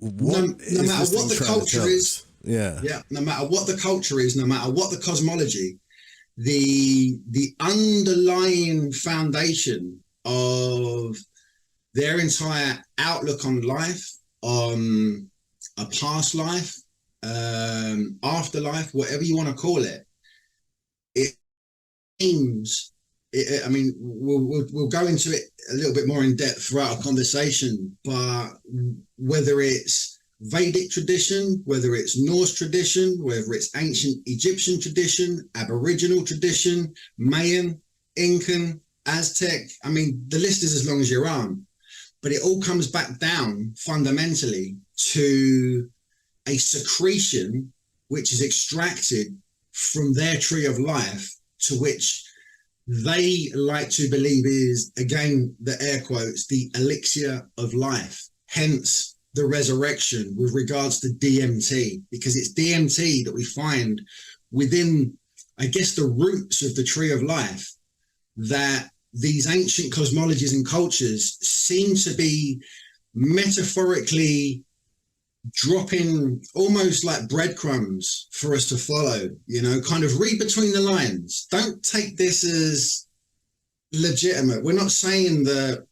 no matter what the culture is, no matter what the culture is, no matter what the cosmology, the underlying foundation of their entire outlook on life, on a past life, afterlife, whatever you want to call it, it seems. I mean, we'll go into it a little bit more in depth throughout our conversation, but whether it's Vedic tradition, whether it's Norse tradition, whether it's ancient Egyptian tradition, Aboriginal tradition, Mayan, Incan, Aztec, I mean, the list is as long as your arm, but it all comes back down fundamentally to a secretion which is extracted from their tree of life, to which they like to believe is, again, the air quotes, the elixir of life. Hence the resurrection with regards to DMT, because it's DMT that we find within, I guess, the roots of the tree of life that these ancient cosmologies and cultures seem to be metaphorically dropping almost like breadcrumbs for us to follow, you know, kind of read between the lines. Don't take this as legitimate. We're not saying that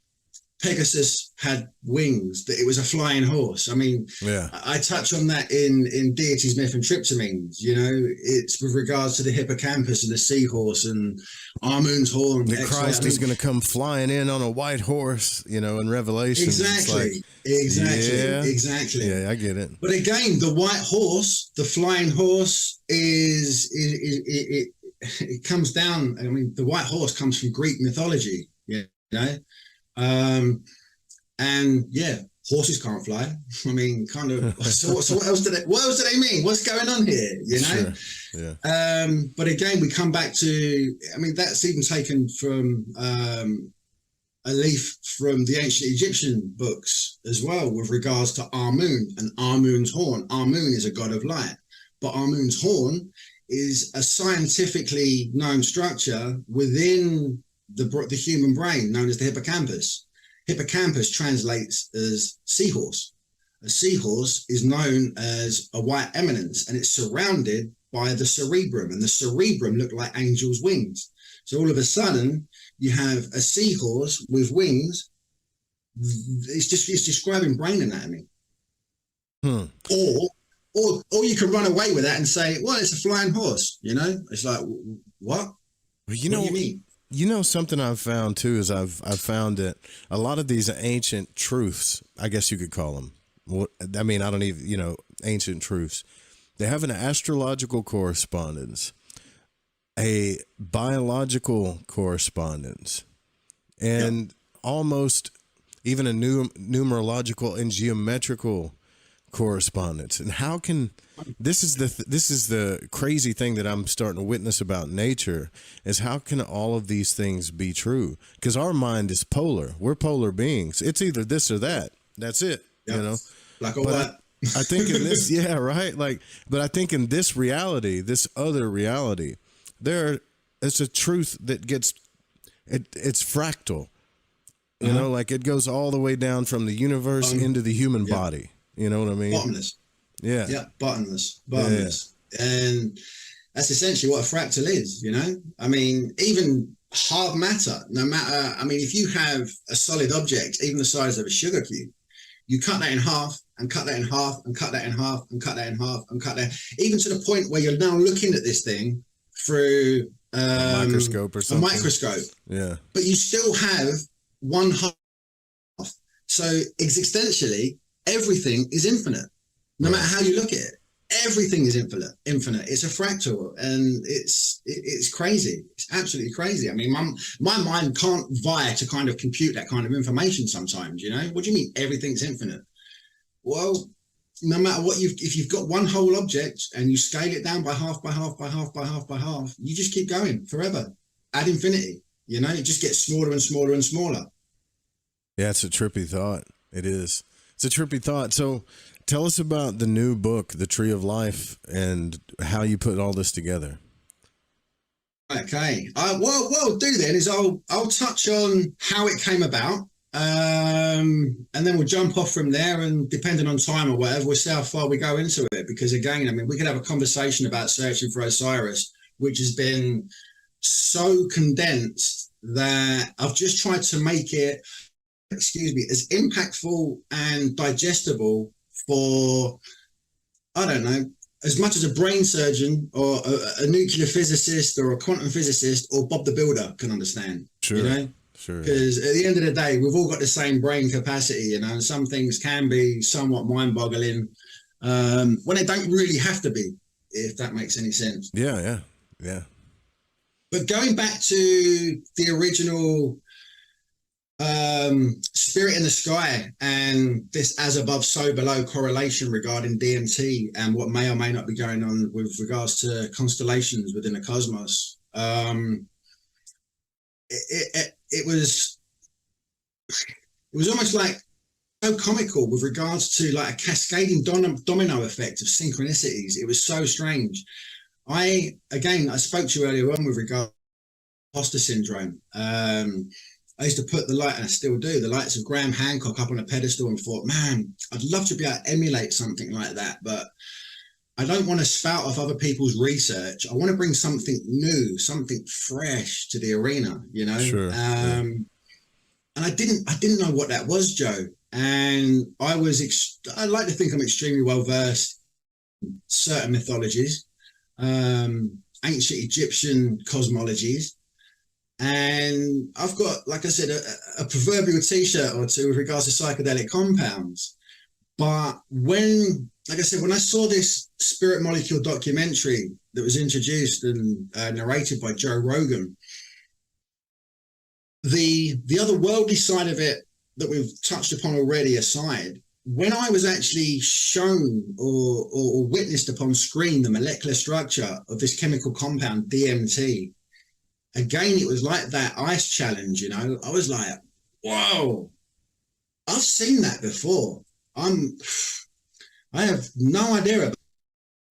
Pegasus had wings, that it was a flying horse. I mean, I touch on that in Deities, Myth and Tryptamines, you know, it's with regards to the hippocampus and the seahorse and Amun's horn. The Christ is going to come flying in on a white horse, you know, in Revelation. Exactly. Exactly. Yeah, I get it. But again, the white horse, the flying horse it comes down. I mean, the white horse comes from Greek mythology, you know? And yeah, horses can't fly. I mean, kind of. So what else do they mean? What's going on here? You know. Sure. Yeah. But again, we come back to. I mean, that's even taken from a leaf from the ancient Egyptian books as well, with regards to Amun and Amun's horn. Amun is a god of light, but Amun's horn is a scientifically known structure within the human brain, known as the hippocampus. Hippocampus translates as seahorse. A seahorse is known as a white eminence, and it's surrounded by the cerebrum, and the cerebrum look like angels' wings. So all of a sudden, you have a seahorse with wings. It's describing brain anatomy. Or you can run away with that and say, well, it's a flying horse. You know, it's like, what? Well, you know, what do you mean? You know, something I've found too is I've found that a lot of these ancient truths, I guess you could call them. I mean, I don't even, you know, ancient truths. They have an astrological correspondence, a biological correspondence, and almost even a numerological and geometrical correspondence. And how can this is the crazy thing that I'm starting to witness about nature, is how can all of these things be true? Because our mind is polar. We're polar beings. It's either this or that. That's it. Yep. You know, like a what? I think in this, but I think in this reality, this other reality, it's a truth that it's fractal. You know, like it goes all the way down from the universe into the human body. You know what I mean? Bottomless. Yeah, bottomless. Yeah. And that's essentially what a fractal is, you know? I mean, even hard matter, no matter, I mean, if you have a solid object, even the size of a sugar cube, you cut that in half and cut that in half and cut that in half and cut that in half and cut that, even to the point where you're now looking at this thing through a microscope or something. A microscope. Yeah. But you still have one half. So existentially, everything is infinite. No matter how you look at it, everything is infinite. It's a fractal, and it's crazy. It's absolutely crazy. I mean, my mind can't vie to kind of compute that kind of information sometimes, you know? What do you mean everything's infinite? Well, no matter what if you've got one whole object and you scale it down by half, by half, by half, by half, by half, you just keep going forever, ad infinity, you know? It just gets smaller and smaller and smaller. Yeah, it's a trippy thought. It is. It's a trippy thought. So tell us about the new book, The Tree of Life, and how you put all this together. Okay. What I'll do then is I'll touch on how it came about, and then we'll jump off from there, and depending on time or whatever, we'll see how far we go into it. Because again, I mean, we could have a conversation about searching for Osiris, which has been so condensed that I've just tried to make it, as impactful and digestible for, I don't know, as much as a brain surgeon or a nuclear physicist or a quantum physicist or Bob the Builder can understand. Sure. You know? Sure. Because at the end of the day, we've all got the same brain capacity, you know, and some things can be somewhat mind-boggling when they don't really have to be, if that makes any sense. Yeah. But going back to the original Spirit in the Sky and this as above so below correlation regarding DMT and what may or may not be going on with regards to constellations within the cosmos, it was almost like so comical with regards to like a cascading domino effect of synchronicities. It was so strange. I spoke to you earlier on with regard imposter syndrome. I used to put the light, and I still do, the lights of Graham Hancock up on a pedestal and thought, man, I'd love to be able to emulate something like that, but I don't want to spout off other people's research. I want to bring something new, something fresh to the arena, you know? Sure. And I didn't know what that was, Joe. And I like to think I'm extremely well versed in certain mythologies, ancient Egyptian cosmologies. And I've got, like I said, a proverbial t-shirt or two with regards to psychedelic compounds. But when, like I said, when I saw this Spirit Molecule documentary that was introduced and narrated by Joe Rogan, the otherworldly side of it that we've touched upon already aside, when I was actually shown or witnessed upon screen the molecular structure of this chemical compound, DMT, again, it was like that ice challenge, you know. I was like, whoa, I've seen that before. I have no idea about it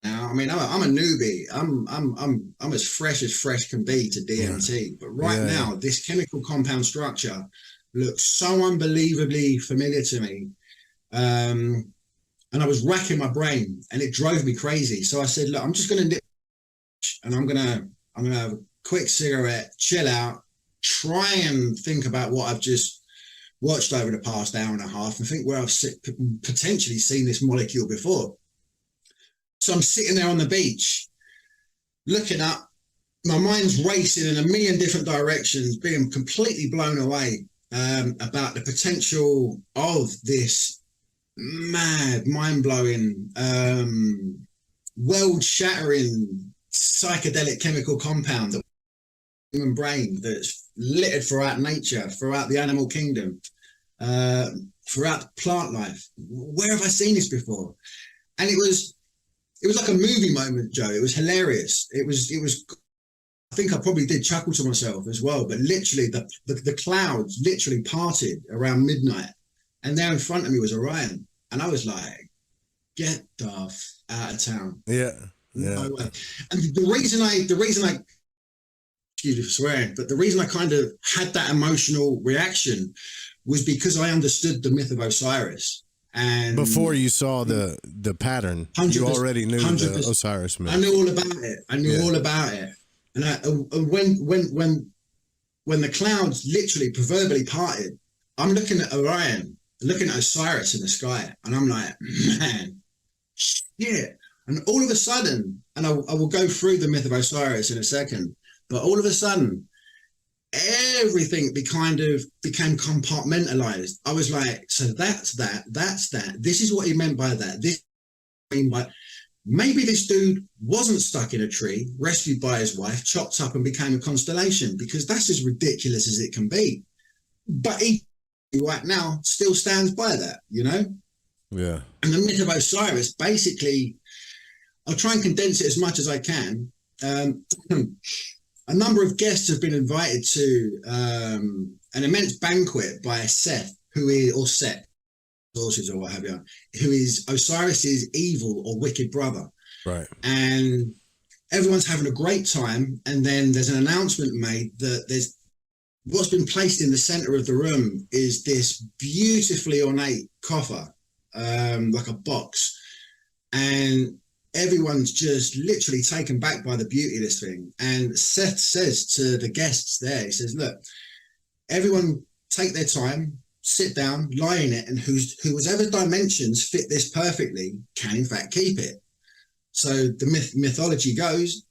now. I mean, I'm a newbie. I'm as fresh can be to DMT. But right now, this chemical compound structure looks so unbelievably familiar to me. And I was racking my brain, and it drove me crazy. So I said, look, I'm just going to nip, and I'm going to have a quick cigarette, chill out, try and think about what I've just watched over the past hour and a half and think where I've potentially seen this molecule before. So I'm sitting there on the beach, looking up, my mind's racing in a million different directions, being completely blown away about the potential of this mad, mind-blowing, world-shattering psychedelic chemical compound that human brain that's littered throughout nature, throughout the animal kingdom, throughout plant life. Where have I seen this before? And it was like a movie moment, Joe. It was hilarious. It was I think I probably did chuckle to myself as well, but literally the clouds literally parted around midnight, and there in front of me was Orion, and I was like, get the out of town. Yeah. No way. And the reason I excuse me for swearing, but the reason I kind of had that emotional reaction was because I understood the myth of Osiris. And before you saw the pattern, you already knew the Osiris myth. I knew all about it. I knew all about it. And when the clouds literally proverbially parted, I'm looking at Orion, looking at Osiris in the sky, and I'm like, man, shit. And all of a sudden, and I will go through the myth of Osiris in a second, but all of a sudden, everything became compartmentalized. I was like, so that's that. This is what he meant by that. This I mean by maybe this dude wasn't stuck in a tree, rescued by his wife, chopped up and became a constellation, because that's as ridiculous as it can be. But he right now still stands by that, you know? Yeah. And the myth of Osiris, basically, I'll try and condense it as much as I can. A number of guests have been invited to an immense banquet by Seth, or Set, or what have you, who is Osiris's evil or wicked brother. Right. And everyone's having a great time. And then there's an announcement made that there's what's been placed in the center of the room is this beautifully ornate coffer, like a box. And everyone's just literally taken back by the beauty of this thing. And Seth says to the guests there, he says, look, everyone take their time, sit down, lie in it, and whoever dimensions fit this perfectly can in fact keep it. So the mythology goes,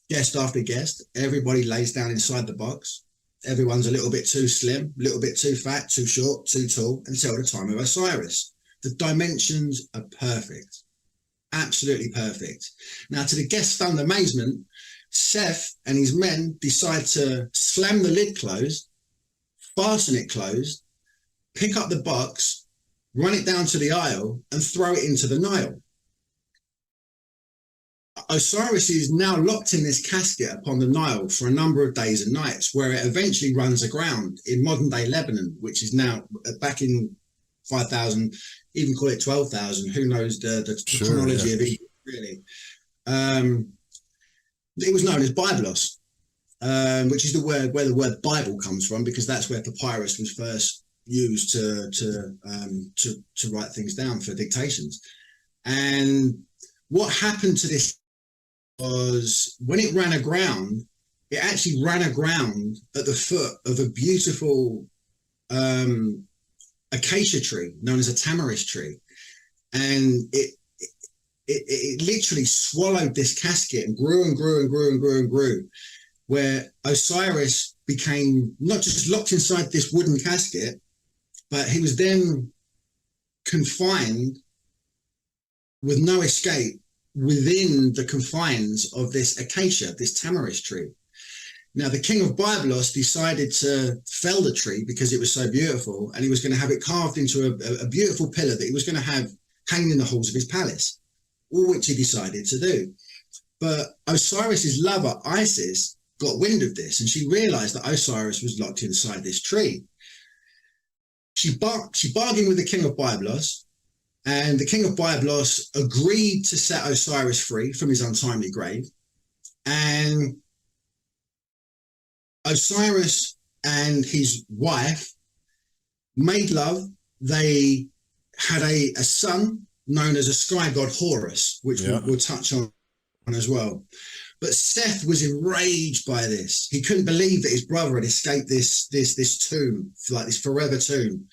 guest after guest, everybody lays down inside the box. Everyone's a little bit too slim, a little bit too fat, too short, too tall, until the time of Osiris. The dimensions are perfect. Absolutely perfect. Now, to the guest's stunned amazement, Seth and his men decide to slam the lid closed, fasten it closed, pick up the box, run it down to the aisle, and throw it into the Nile. Osiris is now locked in this casket upon the Nile for a number of days and nights, where it eventually runs aground in modern-day Lebanon, which is now back in 5,000, even call it 12,000. Who knows the chronology of Egypt, really. It was known as Byblos. which is the word where the word Bible comes from, because that's where papyrus was first used to write things down for dictations. And what happened to this was when it ran aground, it actually ran aground at the foot of a beautiful acacia tree known as a tamarisk tree, and it literally swallowed this casket and grew and grew and grew and grew and grew, where Osiris became not just locked inside this wooden casket, but he was then confined with no escape within the confines of this acacia, this tamarisk tree. Now, the king of Byblos decided to fell the tree because it was so beautiful, and he was going to have it carved into a beautiful pillar that he was going to have hanging in the halls of his palace, all which he decided to do. But Osiris's lover, Isis, got wind of this, and she realized that Osiris was locked inside this tree. She bargained with the king of Byblos, and the king of Byblos agreed to set Osiris free from his untimely grave. And Osiris and his wife made love. They had a son known as a sky god Horus, which we'll touch on as well. But Seth was enraged by this. He couldn't believe that his brother had escaped this tomb, like this forever tomb.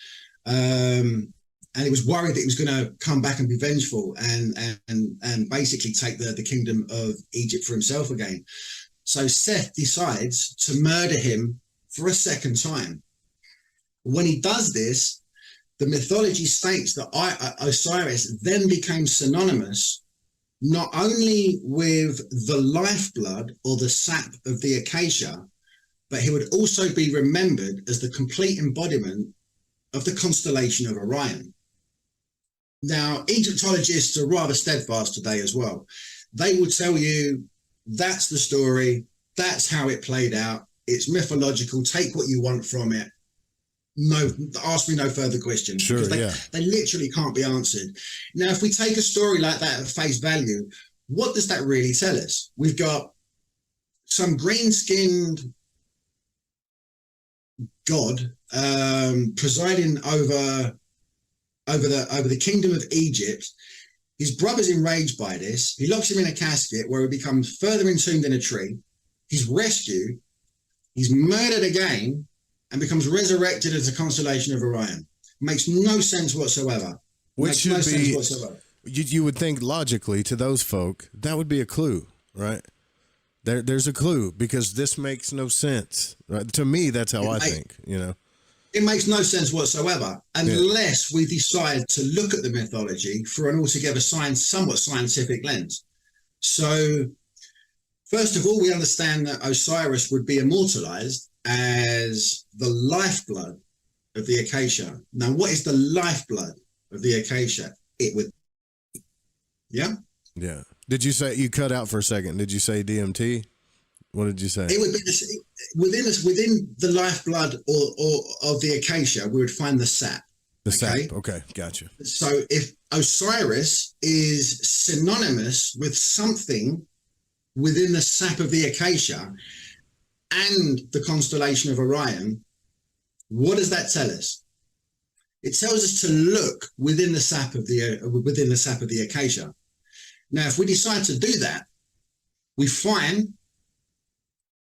And he was worried that he was going to come back and be vengeful and basically take the kingdom of Egypt for himself again. So Seth decides to murder him for a second time. When he does this, the mythology states that Osiris then became synonymous not only with the lifeblood or the sap of the acacia, but he would also be remembered as the complete embodiment of the constellation of Orion. Now, Egyptologists are rather steadfast today as well. They will tell you that's the story, that's how it played out, it's mythological, take what you want from it. No, ask me no further questions. Sure, they literally can't be answered. Now, if we take a story like that at face value, what does that really tell us? We've got some green-skinned god presiding over the kingdom of Egypt. His brother's enraged by this. He locks him in a casket where he becomes further entombed in a tree. He's rescued. He's murdered again and becomes resurrected as the constellation of Orion. Makes no sense whatsoever. Which should no be, sense whatsoever. You would think logically to those folk, that would be a clue, right? There's a clue, because this makes no sense. Right? To me, that's how I think, you know. It makes no sense whatsoever unless we decide to look at the mythology for an altogether somewhat scientific lens. So, first of all, we understand that Osiris would be immortalized as the lifeblood of the acacia. Now, what is the lifeblood of the acacia? It would, yeah. Did you say, you cut out for a second? Did you say DMT? What did you say? It would be within the lifeblood or of the acacia, we would find the sap. The sap. Okay, gotcha. So if Osiris is synonymous with something within the sap of the acacia and the constellation of Orion, what does that tell us? It tells us to look within the sap of the acacia. Now, if we decide to do that, we find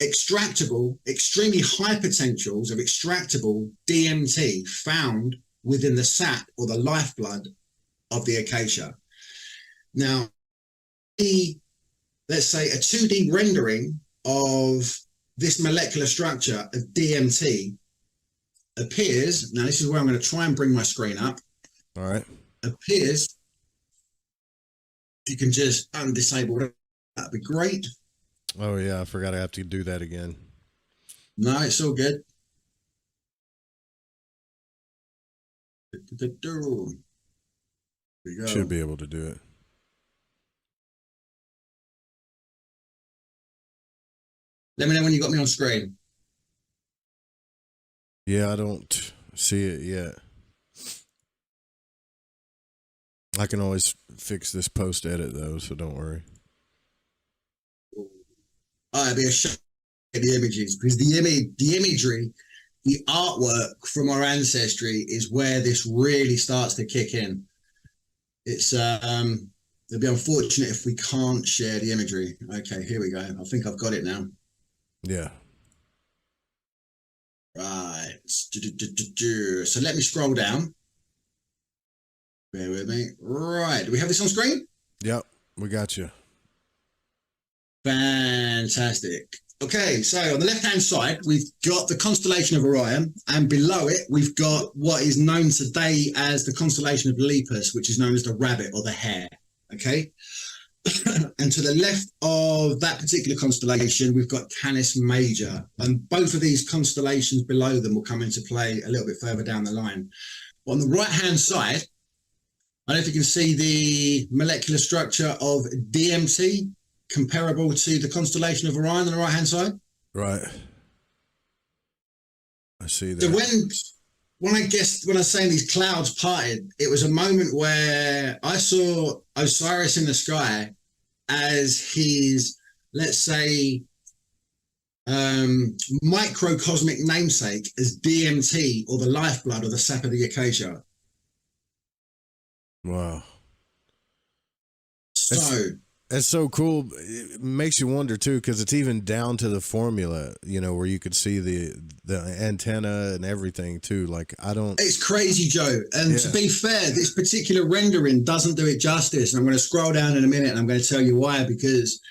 extractable, extremely high potentials of extractable DMT found within the sap or the lifeblood of the acacia. Now, let's say a 2D rendering of this molecular structure of DMT appears. Now, this is where I'm going to try and bring my screen up. All right. Appears. If you can just undisable it, that'd be great. Oh, yeah, I forgot I have to do that again. No, it's all good. There we go. Should be able to do it. Let me know when you got me on screen. Yeah, I don't see it yet. I can always fix this post-edit, though, so don't worry. Oh, it'd be a shame the images, because the imagery, the artwork from our ancestry is where this really starts to kick in. It's it'd be unfortunate if we can't share the imagery. Okay, here we go. I think I've got it now. Yeah. Right. So let me scroll down. Bear with me. Right. Do we have this on screen? Yep. We got you. Fantastic. Okay, so on the left-hand side, we've got the constellation of Orion, and below it, we've got what is known today as the constellation of Lepus, which is known as the rabbit or the hare, okay? And to the left of that particular constellation, we've got Canis Major, and both of these constellations below them will come into play a little bit further down the line. But on the right-hand side, I don't know if you can see the molecular structure of DMT, comparable to the constellation of Orion on the right hand side. Right. I see that. So when I was saying these clouds parted, it was a moment where I saw Osiris in the sky as his, let's say, microcosmic namesake as DMT, or the lifeblood, or the sap of the acacia. Wow. So that's so cool. It makes you wonder too, because it's even down to the formula, you know, where you could see the antenna and everything too. Like, it's crazy, Joe. And to be fair, this particular rendering doesn't do it justice. And I'm going to scroll down in a minute and I'm going to tell you why. Because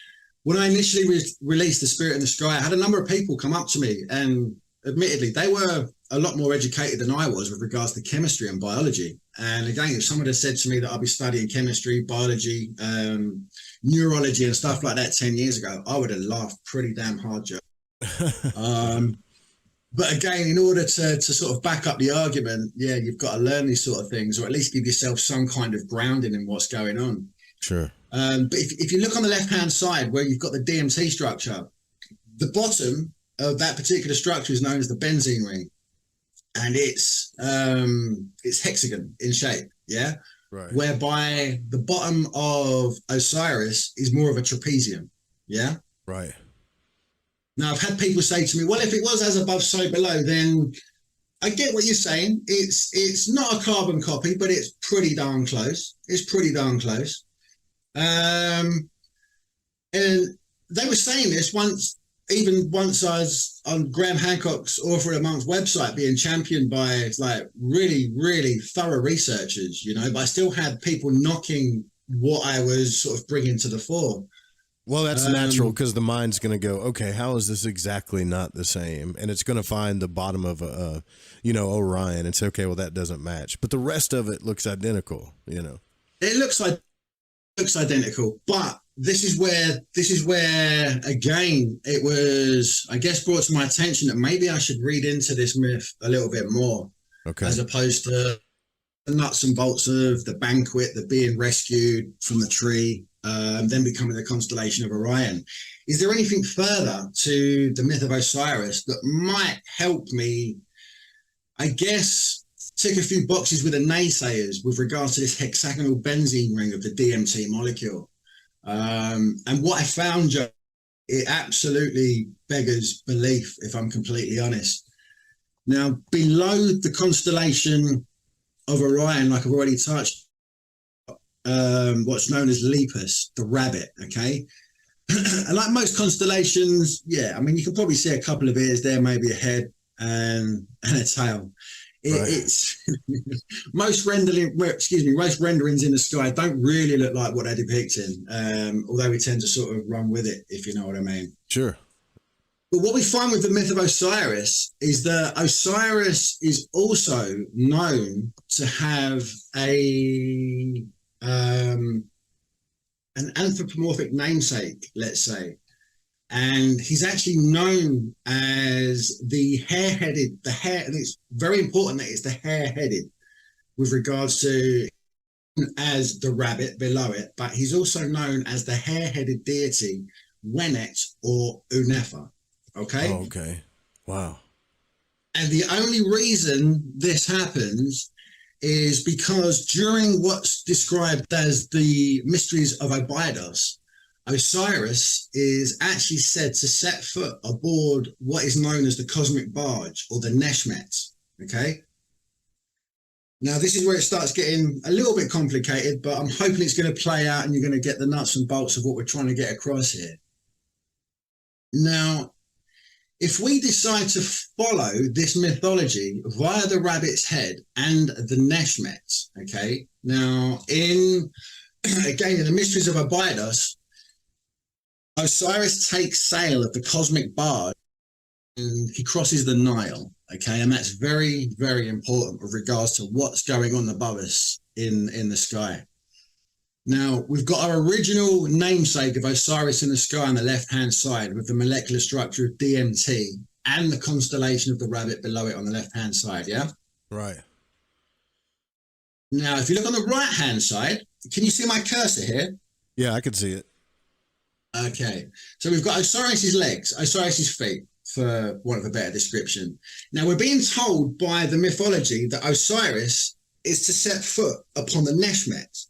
when I initially released The Spirit in the Sky, I had a number of people come up to me, and admittedly, they were a lot more educated than I was with regards to chemistry and biology. And again, if someone had said to me that I'll be studying chemistry, biology, neurology and stuff like that 10 years ago, I would have laughed pretty damn hard, Joe. But again, in order to sort of back up the argument, yeah, you've got to learn these sort of things, or at least give yourself some kind of grounding in what's going on. Sure. But if you look on the left-hand side where you've got the DMT structure, the bottom of that particular structure is known as the benzene ring. And it's hexagon in shape, yeah? Right. Whereby the bottom of Osiris is more of a trapezium, yeah? Right. Now, I've had people say to me, well, if it was as above, so below, then I get what you're saying. It's not a carbon copy, but it's pretty darn close. It's pretty darn close. And they were saying this once I was on Graham Hancock's Author of the Month website being championed by like really, really thorough researchers, you know, but I still had people knocking what I was sort of bringing to the fore. Well, that's natural, because the mind's going to go, okay, how is this exactly not the same? And it's going to find the bottom of Orion and say, okay, well, that doesn't match. But the rest of it looks identical, you know. It looks identical, but this is where again it was, I guess, brought to my attention that maybe I should read into this myth a little bit more, okay, as opposed to the nuts and bolts of the banquet, the being rescued from the tree, then becoming the constellation of Orion. Is there anything further to the myth of Osiris that might help me, I guess, tick a few boxes with the naysayers with regards to this hexagonal benzene ring of the DMT molecule? And what I found, Joe, it absolutely beggars belief, if I'm completely honest. Now, below the constellation of Orion, like I've already touched, what's known as Lepus, the rabbit, okay? And like most constellations, yeah, I mean, you can probably see a couple of ears there, maybe a head and a tail. It's most renderings in the sky don't really look like what they're depicting, although we tend to sort of run with it, if you know what I mean. Sure. But what we find with the myth of Osiris is that Osiris is also known to have an anthropomorphic namesake, let's say. And he's actually known as the hare-headed, and it's very important that it's the hare-headed with regards to as the rabbit below it, but he's also known as the hare-headed deity, Wenet or Unefa, okay? Oh, okay. Wow. And the only reason this happens is because during what's described as the mysteries of Abydos, Osiris is actually said to set foot aboard what is known as the cosmic barge or the Neshmet. Okay. Now, this is where it starts getting a little bit complicated, but I'm hoping it's going to play out and you're going to get the nuts and bolts of what we're trying to get across here. Now, if we decide to follow this mythology via the rabbit's head and the Neshmet, okay, now in the mysteries of Abydos, Osiris takes sail of the cosmic barge and he crosses the Nile, okay, and that's very, very important with regards to what's going on above us in the sky. Now, we've got our original namesake of Osiris in the sky on the left-hand side with the molecular structure of DMT and the constellation of the rabbit below it on the left-hand side, yeah? Right. Now, if you look on the right-hand side, can you see my cursor here? Yeah, I can see it. Okay, so we've got Osiris's legs, Osiris's feet, for want of a better description. Now, we're being told by the mythology that Osiris is to set foot upon the Neshmet.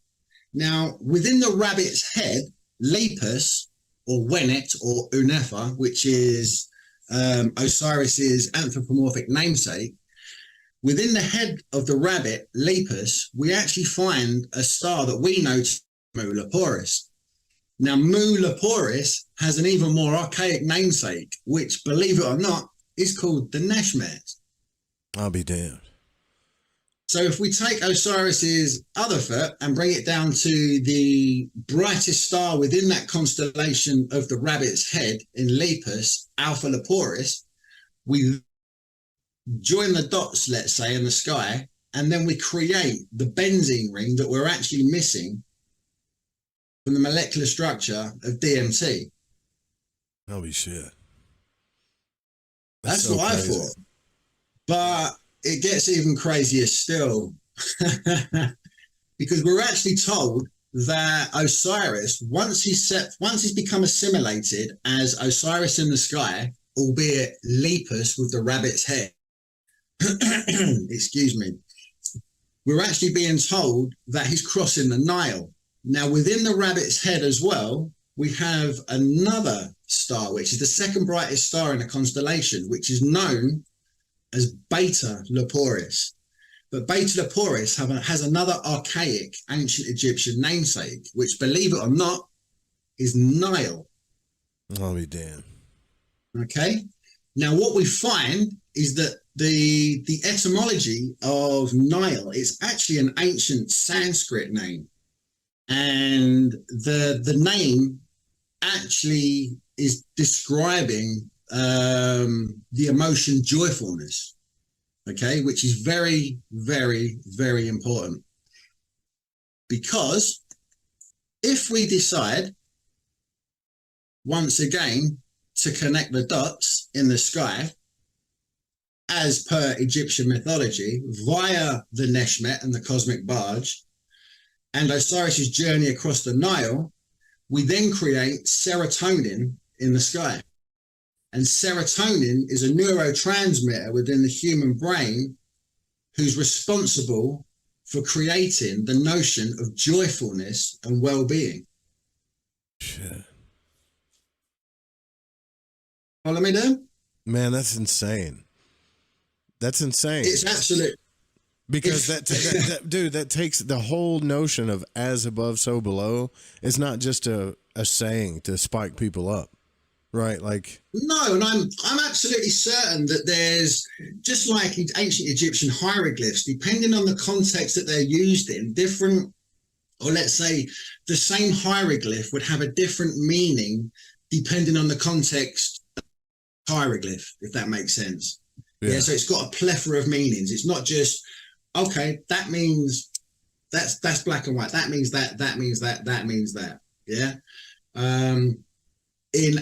Now, within the rabbit's head, Lepus, or Wenet, or Unefa, which is Osiris's anthropomorphic namesake, within the head of the rabbit, Lepus, we actually find a star that we know to be Mu Leporis. Now, Mu Leporis has an even more archaic namesake, which, believe it or not, is called the Neshmet. I'll be damned. So if we take Osiris's other foot and bring it down to the brightest star within that constellation of the rabbit's head in Lepus, Alpha Leporis, we join the dots, let's say, in the sky, and then we create the benzene ring that we're actually missing from the molecular structure of DMT. Holy shit. That's so what crazy. I thought. But it gets even crazier still. Because we're actually told that Osiris, once he's become assimilated as Osiris in the sky, albeit Lepus with the rabbit's head, excuse me, we're actually being told that he's crossing the Nile. Now, within the rabbit's head as well, we have another star, which is the second brightest star in the constellation, which is known as Beta Leporis. But Beta Leporis has another archaic ancient Egyptian namesake, which, believe it or not, is Nile. I'll be damned. Okay. Now, what we find is that the etymology of Nile is actually an ancient Sanskrit name. And the name actually is describing the emotion joyfulness, okay, which is very, very, very important. Because if we decide, once again, to connect the dots in the sky, as per Egyptian mythology, via the Neshmet and the cosmic barge, and Osiris's journey across the Nile, we then create serotonin in the sky. And serotonin is a neurotransmitter within the human brain who's responsible for creating the notion of joyfulness and well-being. Shit. Follow me there? Man, that's insane. That's insane. It's absolute. Because that takes the whole notion of as above, so below. It's not just a saying to spike people up, right? Like, no, and I'm absolutely certain that there's, just like ancient Egyptian hieroglyphs, depending on the context that they're used in, different, or let's say the same hieroglyph would have a different meaning depending on the context of the hieroglyph, if that makes sense. Yeah, so it's got a plethora of meanings. It's not just, okay, that means that's black and white. That means that means that means that. Yeah. In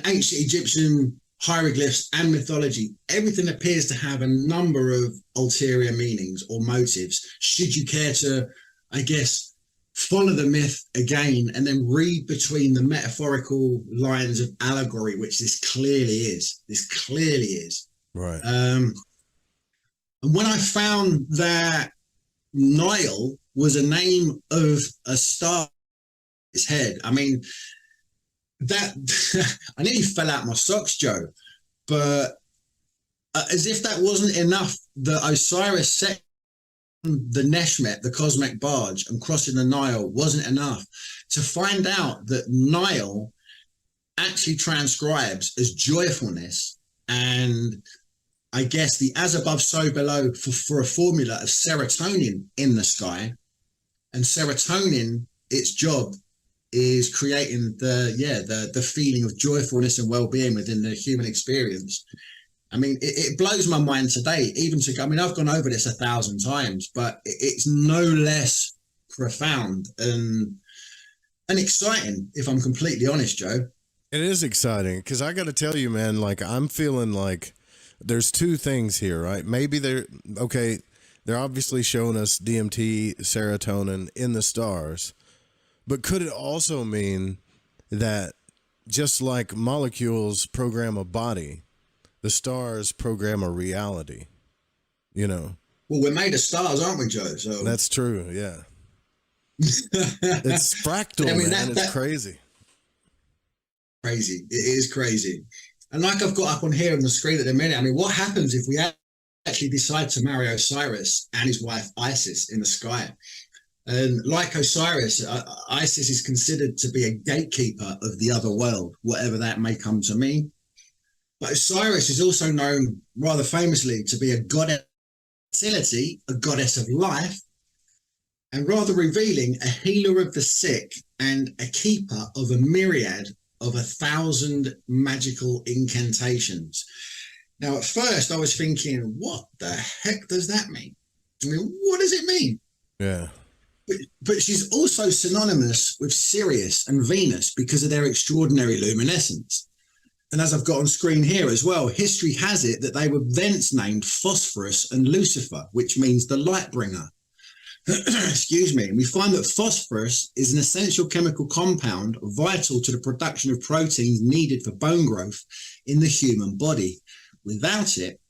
ancient Egyptian hieroglyphs and mythology, everything appears to have a number of ulterior meanings or motives. Should you care to, I guess, follow the myth again and then read between the metaphorical lines of allegory, which this clearly is. This clearly is. right. And when I found that Nile was a name of a star, its head, I mean, that I nearly fell out my socks, Joe. But as if that wasn't enough, the Osiris set the Neshmet, the cosmic barge, and crossing the Nile wasn't enough. To find out that Nile actually transcribes as joyfulness, and I guess the as above, so below for a formula of serotonin in the sky. And serotonin, its job is creating the feeling of joyfulness and well-being within the human experience. I mean, it blows my mind today, even to, I mean, I've gone over this 1,000 times, but it's no less profound and exciting, if I'm completely honest, Joe. It is exciting because I got to tell you, man, like I'm feeling like there's two things here, right? Maybe they're obviously showing us DMT, serotonin in the stars, but could it also mean that just like molecules program a body, the stars program a reality, you know? Well, we're made of stars, aren't we, Joe? So that's true. Yeah. It's fractal, I mean, man. It's crazy. Crazy. It is crazy. And like I've got up on here on the screen at the minute, I mean, what happens if we actually decide to marry Osiris and his wife Isis in the sky? And like Osiris, Isis is considered to be a gatekeeper of the other world, whatever that may come to mean. But Osiris is also known rather famously to be a goddess of fertility, a goddess of life, and rather revealing, a healer of the sick and a keeper of a myriad of 1,000 magical incantations. Now, at first I was thinking, what the heck does that mean? I mean, what does it mean? Yeah. But she's also synonymous with Sirius and Venus because of their extraordinary luminescence. And as I've got on screen here as well, history has it that they were thence named Phosphorus and Lucifer, which means the light bringer. Excuse me. And we find that phosphorus is an essential chemical compound vital to the production of proteins needed for bone growth in the human body. Without it,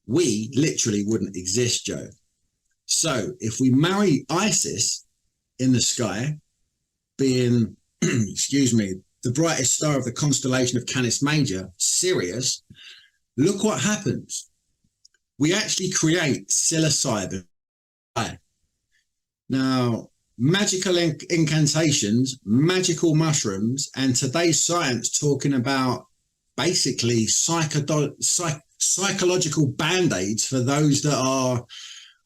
we literally wouldn't exist, Joe. So if we marry Isis in the sky, being, excuse me, the brightest star of the constellation of Canis Major, Sirius, look what happens. We actually create psilocybin. Now, magical incantations, magical mushrooms, and today's science talking about basically psychological band-aids for those that are,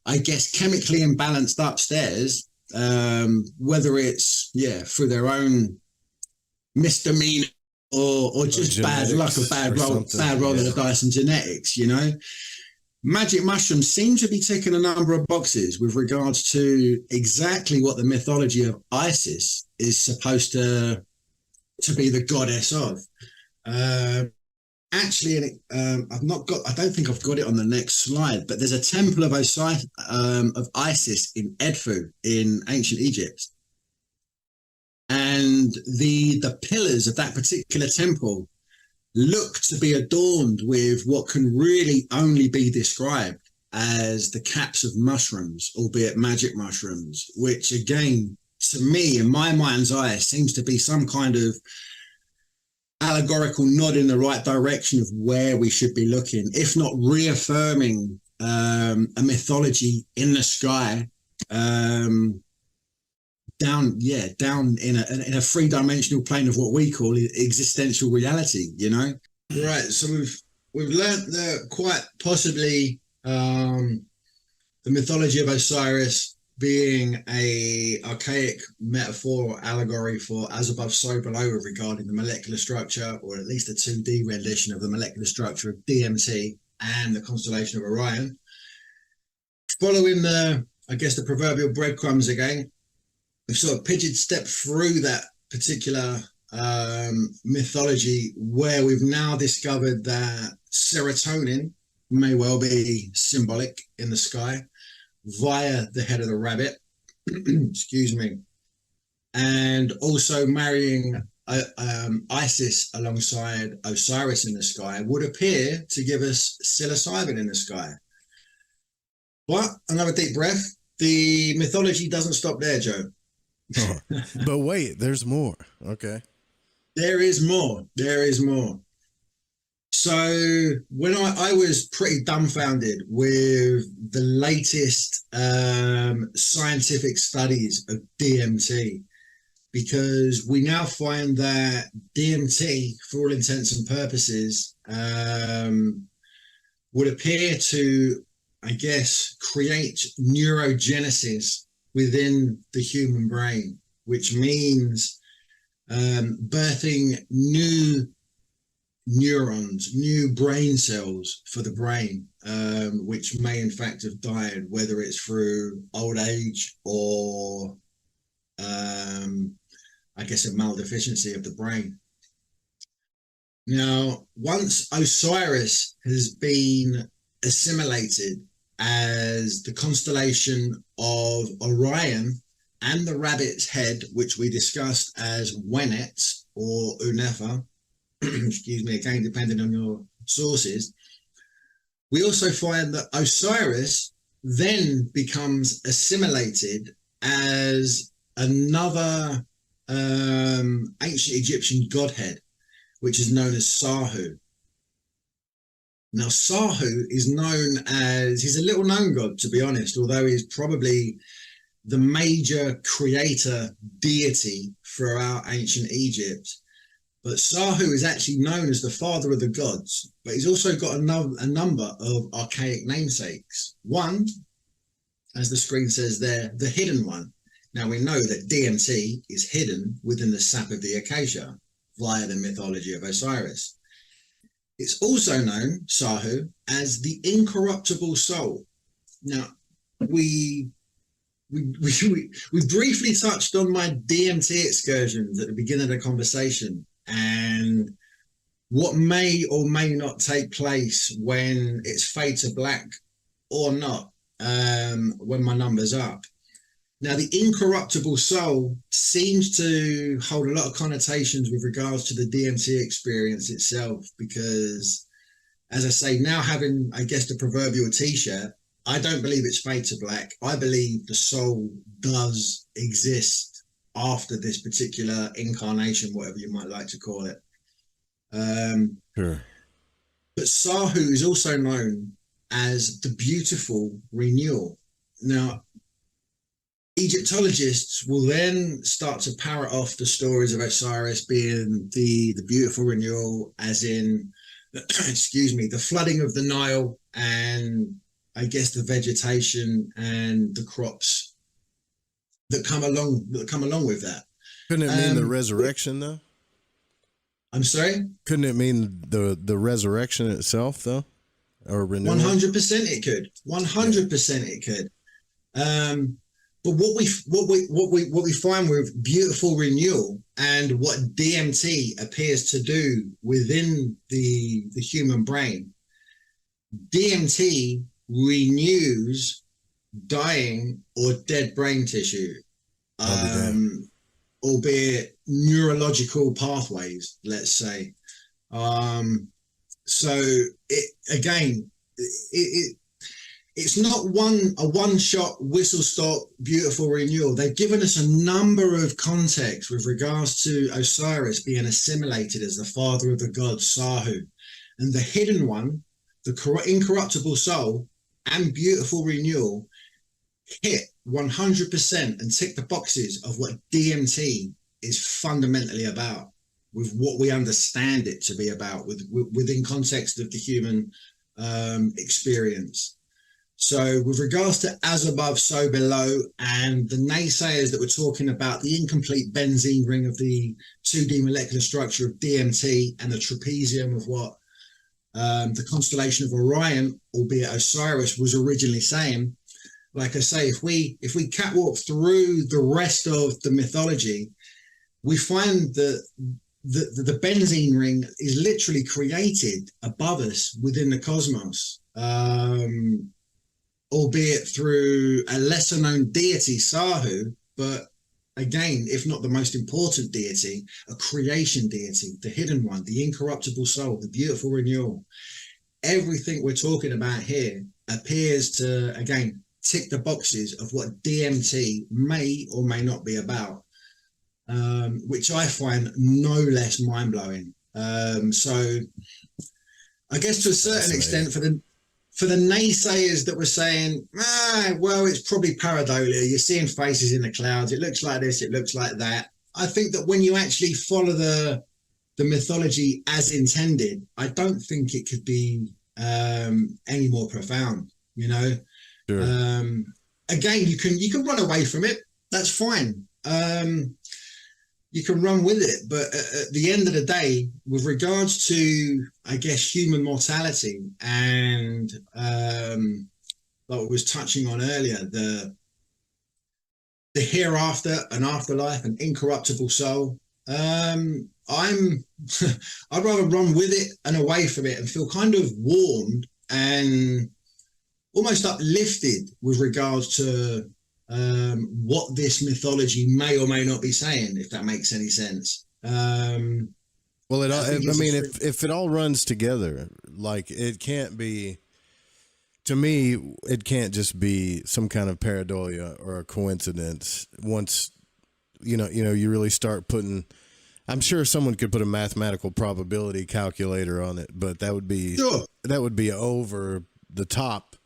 I guess, chemically imbalanced upstairs, whether it's, through their own misdemeanor or just bad luck or bad roll of the dice and genetics, you know. Magic mushrooms seem to be ticking a number of boxes with regards to exactly what the mythology of Isis is supposed to be the goddess of. Actually, I don't think I've got it on the next slide, but there's a temple of Isis in Edfu in ancient Egypt. And the pillars of that particular temple look to be adorned with what can really only be described as the caps of mushrooms, albeit magic mushrooms, which again, to me, in my mind's eye, seems to be some kind of allegorical nod in the right direction of where we should be looking, if not reaffirming a mythology in the sky, down in a three-dimensional plane of what we call existential reality, you know. Right. So we've learned that quite possibly the mythology of Osiris being a archaic metaphor or allegory for as above, so below regarding the molecular structure, or at least a 2D rendition of the molecular structure of DMT and the constellation of Orion. Following the proverbial breadcrumbs again, we've sort of stepped through that particular mythology, where we've now discovered that serotonin may well be symbolic in the sky via the head of the rabbit, excuse me, and also marrying Isis alongside Osiris in the sky would appear to give us psilocybin in the sky. But another deep breath, the mythology doesn't stop there, Joe. But wait, there's more. Okay. There is more. There is more. So when I was pretty dumbfounded with the latest scientific studies of DMT, because we now find that DMT, for all intents and purposes, would appear to, I guess, create neurogenesis within the human brain, which means birthing new neurons, new brain cells for the brain, which may in fact have died, whether it's through old age or I guess a maldeficiency of the brain. Now, once Osiris has been assimilated as the constellation of Orion and the rabbit's head, which we discussed as Wenet or Unefa, excuse me, again, depending on your sources, we also find that Osiris then becomes assimilated as another ancient Egyptian godhead, which is known as Sahu. Now, Sahu is known as, he's a little known god, to be honest, although he's probably the major creator deity throughout ancient Egypt. But Sahu is actually known as the father of the gods, but he's also got a number of archaic namesakes. One, as the screen says there, the hidden one. Now we know that DMT is hidden within the sap of the acacia via the mythology of Osiris. It's also known, Sahu, as the incorruptible soul. Now, we briefly touched on my DMT excursions at the beginning of the conversation and what may or may not take place when it's fade to black or not, when my number's up. Now, the incorruptible soul seems to hold a lot of connotations with regards to the DMT experience itself, because, as I say, now having, I guess, the proverbial t-shirt, I don't believe it's fade to black. I believe the soul does exist after this particular incarnation, whatever you might like to call it. Sure. But Sahu is also known as the beautiful renewal. Now, Egyptologists will then start to parrot off the stories of Osiris being the beautiful renewal, as in, excuse me, the flooding of the Nile and I guess the vegetation and the crops that come along with that. Couldn't it mean the resurrection though? I'm sorry? Couldn't it mean the resurrection itself though? Or renewal? 100% it could. 100% it could. But what we find with beautiful renewal and what DMT appears to do within the human brain, DMT renews dying or dead brain tissue, albeit neurological pathways, let's say. So it's not a one-shot, whistle-stop, beautiful renewal. They've given us a number of contexts with regards to Osiris being assimilated as the father of the gods, Sahu. And the hidden one, the incorruptible soul, and beautiful renewal hit 100% and tick the boxes of what DMT is fundamentally about, with what we understand it to be about, within context of the human experience. So with regards to as above, so below, and the naysayers that were talking about the incomplete benzene ring of the 2D molecular structure of DMT and the trapezium of what the constellation of Orion, albeit Osiris, was originally saying, like I say, if we catwalk through the rest of the mythology, we find that the benzene ring is literally created above us within the cosmos. Albeit through a lesser known deity, Sahu, but again, if not the most important deity, a creation deity, the hidden one, the incorruptible soul, the beautiful renewal. Everything we're talking about here appears to, again, tick the boxes of what DMT may or may not be about. which I find no less mind-blowing. So I guess to a certain extent, for the naysayers that were saying, well, it's probably pareidolia, you're seeing faces in the clouds, it looks like this, it looks like that. I think that when you actually follow the mythology as intended, I don't think it could be any more profound, you know. Sure. Again, you can run away from it, that's fine. You can run with it, but at the end of the day, with regards to, I guess, human mortality and like I was touching on earlier, the hereafter, an afterlife, an incorruptible soul, I'd rather run with it and away from it and feel kind of warmed and almost uplifted with regards to what this mythology may or may not be saying, if that makes any sense. Well, if it all runs together, like it can't be, to me, it can't just be some kind of pareidolia or a coincidence. Once, you really start putting, I'm sure someone could put a mathematical probability calculator on it, but that would be, over the top.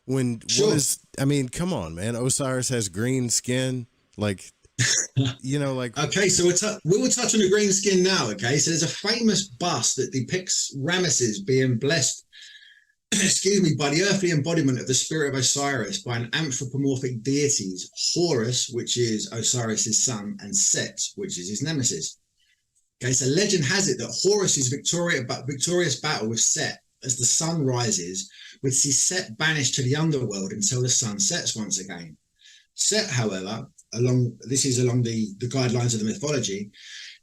When come on, man. Osiris has green skin, like, Okay, so we will touch on the green skin now. Okay, so there's a famous bust that depicts Ramesses being blessed, by the earthly embodiment of the spirit of Osiris by an anthropomorphic deities, Horus, which is Osiris's son, and Set, which is his nemesis. Okay, so legend has it that Horus's victorious battle with Set as the sun rises would see Set banished to the underworld until the sun sets once again. Set, however, along the guidelines of the mythology,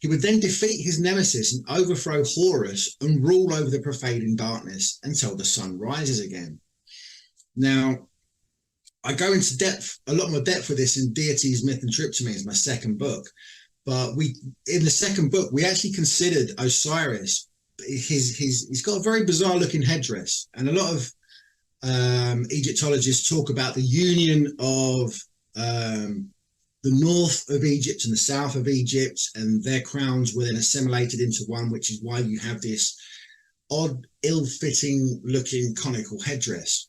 he would then defeat his nemesis and overthrow Horus and rule over the profaning darkness until the sun rises again. Now, I go into a lot more depth with this in Deities, Myth and Triptomanes, my second book. But in the second book, we actually considered Osiris. He's got a very bizarre looking headdress, and a lot of Egyptologists talk about the union of the north of Egypt and the south of Egypt, and their crowns were then assimilated into one, which is why you have this odd, ill-fitting looking conical headdress.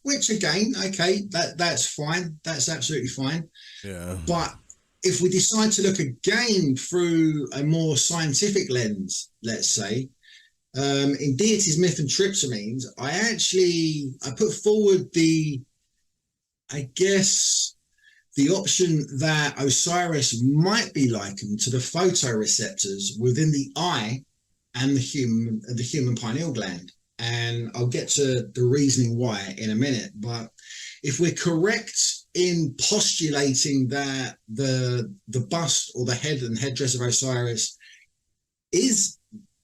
Which again, okay, that's fine. That's absolutely fine. Yeah. But if we decide to look again through a more scientific lens, let's say, in Deities, Myth and Triptomanes, I put forward the option that Osiris might be likened to the photoreceptors within the eye and the human pineal gland. And I'll get to the reasoning why in a minute. But if we're correct in postulating that the bust or the head and headdress of Osiris is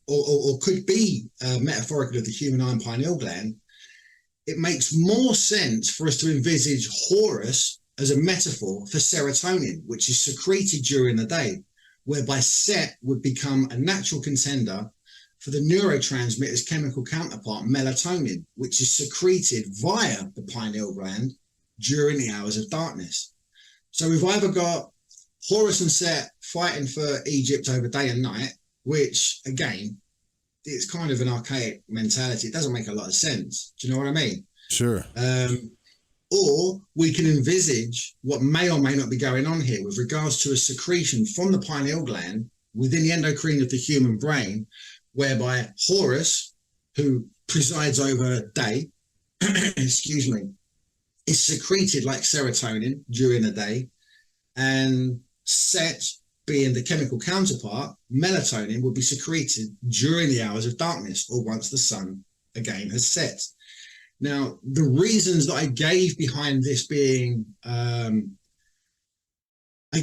or could be metaphorical of the human eye and pineal gland, it makes more sense for us to envisage Horus as a metaphor for serotonin, which is secreted during the day, whereby Set would become a natural contender for the neurotransmitter's chemical counterpart, melatonin, which is secreted via the pineal gland during the hours of darkness. So we've either got Horus and Set fighting for Egypt over day and night, which again, it's kind of an archaic mentality. It doesn't make a lot of sense. Do you know what I mean? Sure. Or we can envisage what may or may not be going on here with regards to a secretion from the pineal gland within the endocrine of the human brain, whereby Horus, who presides over day, is secreted like serotonin during the day, and Set, being the chemical counterpart, melatonin, would be secreted during the hours of darkness or once the sun again has set. Now, the reasons that I gave behind this being, I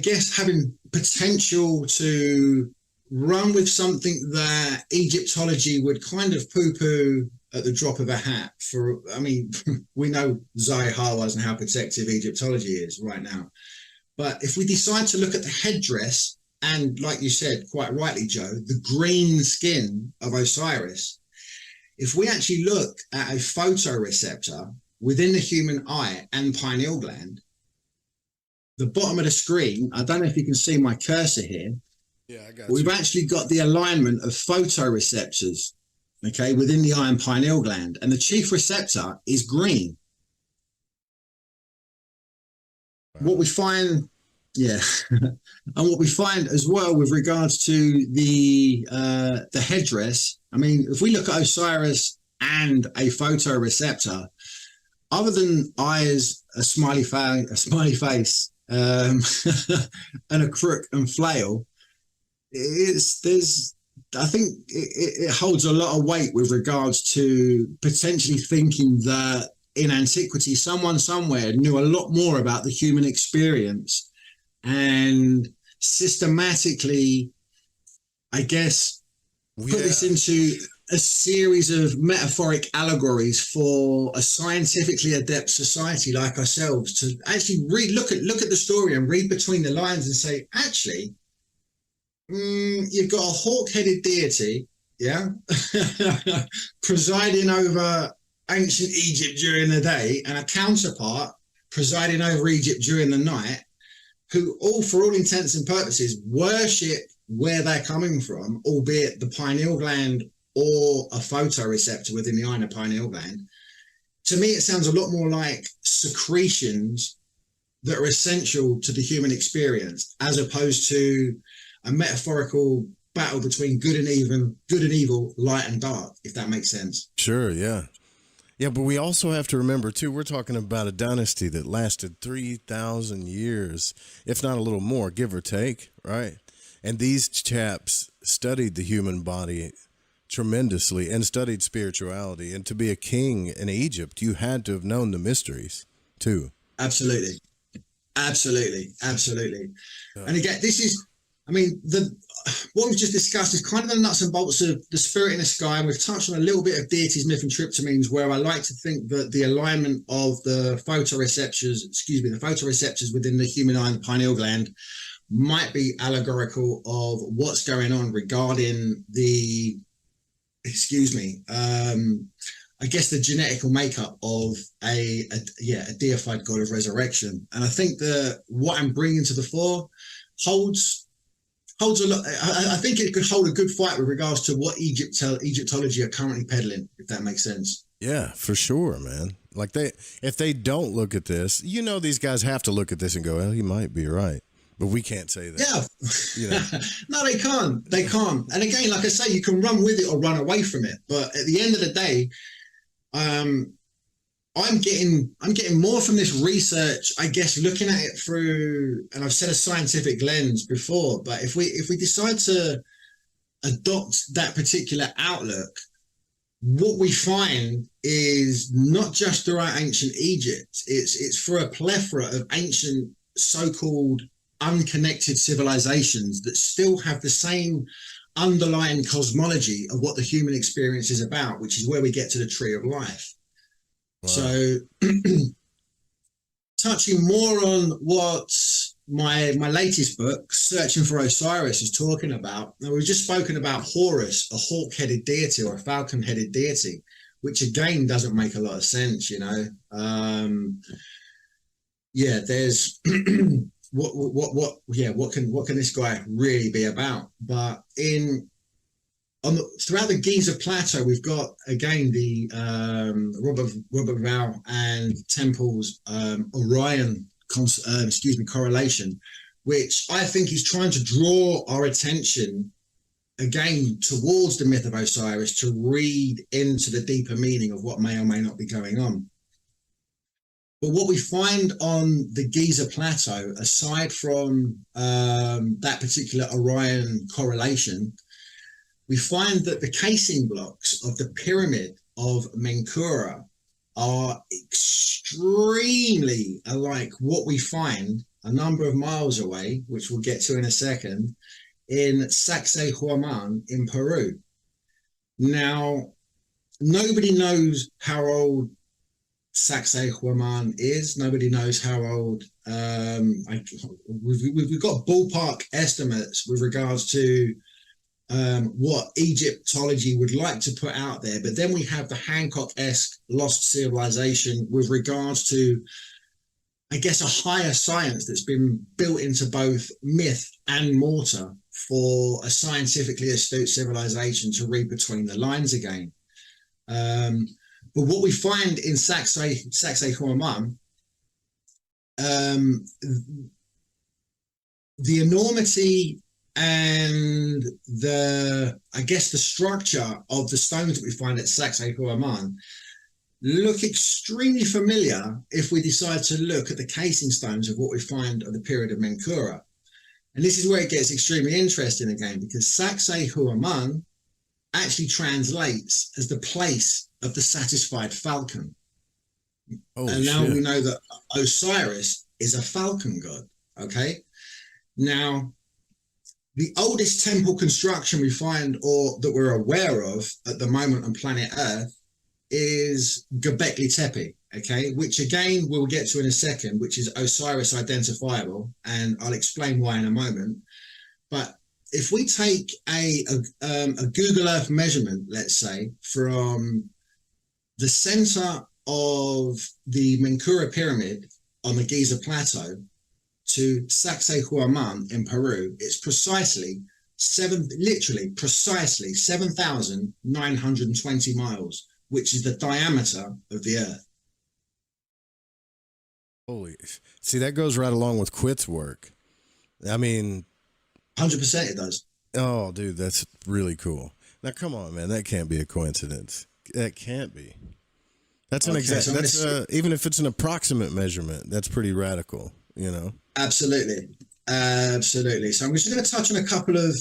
guess, having potential to run with something that Egyptology would kind of poo-poo at the drop of a hat for, we know Zahi Hawass and how protective Egyptology is right now. But if we decide to look at the headdress and, like you said, quite rightly, Joe, the green skin of Osiris, if we actually look at a photoreceptor within the human eye and pineal gland, the bottom of the screen, I don't know if you can see my cursor here. Yeah, I got We've actually got the alignment of photoreceptors, okay, within the eye and pineal gland. And the chief receptor is green. What we find, yeah, and what we find as well with regards to the headdress, I mean, if we look at Osiris and a photoreceptor, other than eyes, a smiley face, and a crook and flail, I think it holds a lot of weight with regards to potentially thinking that in antiquity, someone somewhere knew a lot more about the human experience and systematically, I guess, put this into a series of metaphoric allegories for a scientifically adept society like ourselves to actually look at the story and read between the lines and say, actually, you've got a hawk-headed deity, yeah, presiding over ancient Egypt during the day, and a counterpart presiding over Egypt during the night, who all, for all intents and purposes, worship where they're coming from, albeit the pineal gland or a photoreceptor within the eye and pineal gland. To me, it sounds a lot more like secretions that are essential to the human experience, as opposed to a metaphorical battle between good and evil, light and dark, if that makes sense. Sure, yeah. Yeah, but we also have to remember, too, we're talking about a dynasty that lasted 3,000 years, if not a little more, give or take, right? And these chaps studied the human body tremendously and studied spirituality. And to be a king in Egypt, you had to have known the mysteries, too. Absolutely. Absolutely. Absolutely. And again, this is, I mean, what we've just discussed is kind of the nuts and bolts of the spirit in the sky. And we've touched on a little bit of deities, myth, and tryptamines, where I like to think that the alignment of the photoreceptors within the human eye and the pineal gland might be allegorical of what's going on regarding the, I guess the genetical makeup of a deified god of resurrection. And I think that what I'm bringing to the fore holds a lot. I think it could hold a good fight with regards to what Egyptology are currently peddling, if that makes sense. Yeah, for sure, man. Like if they don't look at this, these guys have to look at this and go, well, he might be right. But we can't say that. Yeah. No, they can't. They can't. And again, like I say, you can run with it or run away from it. But at the end of the day, I'm getting more from this research, I guess, looking at it through, and I've said a scientific lens before, but if we decide to adopt that particular outlook, what we find is not just throughout ancient Egypt, it's for a plethora of ancient so-called unconnected civilizations that still have the same underlying cosmology of what the human experience is about, which is where we get to the tree of life. Wow. So touching more on what my latest book, Searching for Osiris, is talking about. Now, we've just spoken about Horus, a hawk-headed deity or a falcon-headed deity, which again doesn't make a lot of sense, there's what can this guy really be about? But throughout the Giza Plateau, we've got again the Robert Val and Temple's Orion correlation, which I think is trying to draw our attention again towards the myth of Osiris to read into the deeper meaning of what may or may not be going on. But what we find on the Giza Plateau, aside from that particular Orion correlation, we find that the casing blocks of the pyramid of Menkura are extremely alike what we find a number of miles away, which we'll get to in a second, in Sacsayhuaman in Peru. Now, nobody knows how old Sacsayhuaman is. Nobody knows how old. We've got ballpark estimates with regards to what Egyptology would like to put out there, but then we have the Hancock-esque lost civilization with regards to I guess, a higher science that's been built into both myth and mortar for a scientifically astute civilization to read between the lines again. But what we find in Sacsayhuaman, the enormity and the structure of the stones that we find at Sacsayhuaman look extremely familiar if we decide to look at the casing stones of what we find of the period of Menkura. And this is where it gets extremely interesting again, because Sacsayhuaman actually translates as the place of the satisfied falcon. And now we know that Osiris is a falcon god, okay? Now, the oldest temple construction we find, or that we're aware of at the moment on planet Earth, is Göbekli Tepe, okay, which again we'll get to in a second, which is Osiris identifiable, and I'll explain why in a moment. But if we take a Google Earth measurement, let's say, from the center of the Menkura pyramid on the Giza Plateau to Sacsayhuaman in Peru, it's precisely 7,920 miles, which is the diameter of the Earth. Holy, see, that goes right along with Quit's work. I mean, 100% it does. Oh, dude, that's really cool. Now, come on, man, that can't be a coincidence. That can't be. That's an exact. So that's even if it's an approximate measurement, that's pretty radical, you know. Absolutely. Absolutely. So I'm just going to touch on a couple of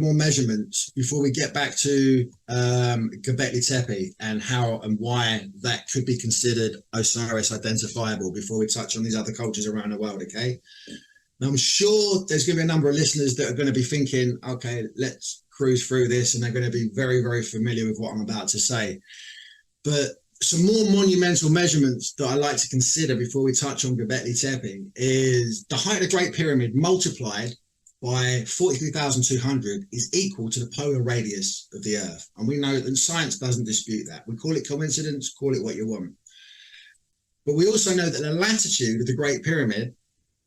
more measurements before we get back to Göbekli Tepe and how and why that could be considered Osiris identifiable before we touch on these other cultures around the world. Okay. Now I'm sure there's going to be a number of listeners that are going to be thinking, okay, let's cruise through this, and they're going to be very, very familiar with what I'm about to say. But some more monumental measurements that I like to consider before we touch on Göbekli Tepe is the height of the Great Pyramid multiplied by 43,200 is equal to the polar radius of the Earth. And we know that science doesn't dispute that. We call it coincidence, call it what you want. But we also know that the latitude of the Great Pyramid,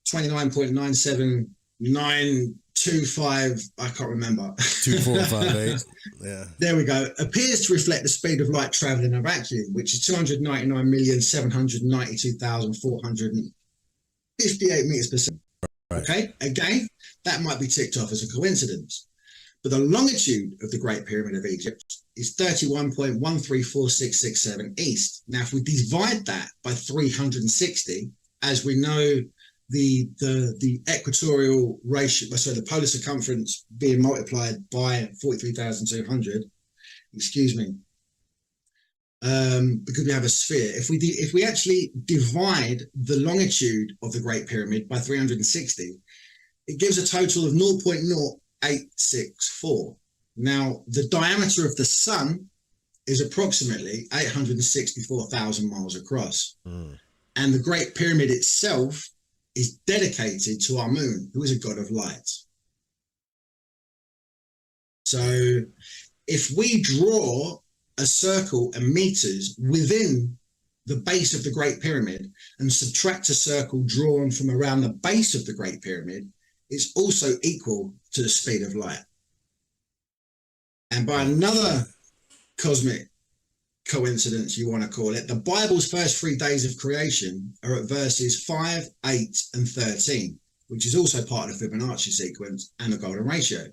29.97925, I can't remember. 2458. Yeah. There we go. Appears to reflect the speed of light traveling in a vacuum, which is 299,792,458 meters per second. Right. Okay. Again, that might be ticked off as a coincidence. But the longitude of the Great Pyramid of Egypt is 31.134667 east. Now, if we divide that by 360, as we know, the equatorial ratio, so the polar circumference being multiplied by 43,200, excuse me, because we have a sphere. If we actually divide the longitude of the Great Pyramid by 360, it gives a total of 0.0864. Now, the diameter of the sun is approximately 864,000 miles across. And the Great Pyramid itself is dedicated to our moon, who is a god of light. So if we draw a circle in meters within the base of the Great Pyramid and subtract a circle drawn from around the base of the Great Pyramid, it's also equal to the speed of light. And by another cosmic coincidence, you want to call it, the Bible's first 3 days of creation are at verses 5, 8, and 13, which is also part of the Fibonacci sequence and the golden ratio.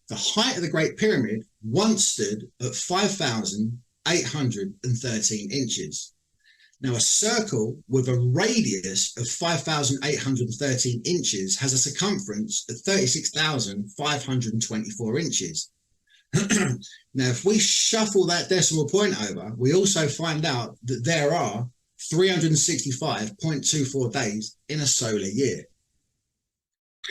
The height of the Great Pyramid once stood at 5,813 inches. Now, a circle with a radius of 5,813 inches has a circumference of 36,524 inches. Now, if we shuffle that decimal point over, we also find out that there are 365.24 days in a solar year.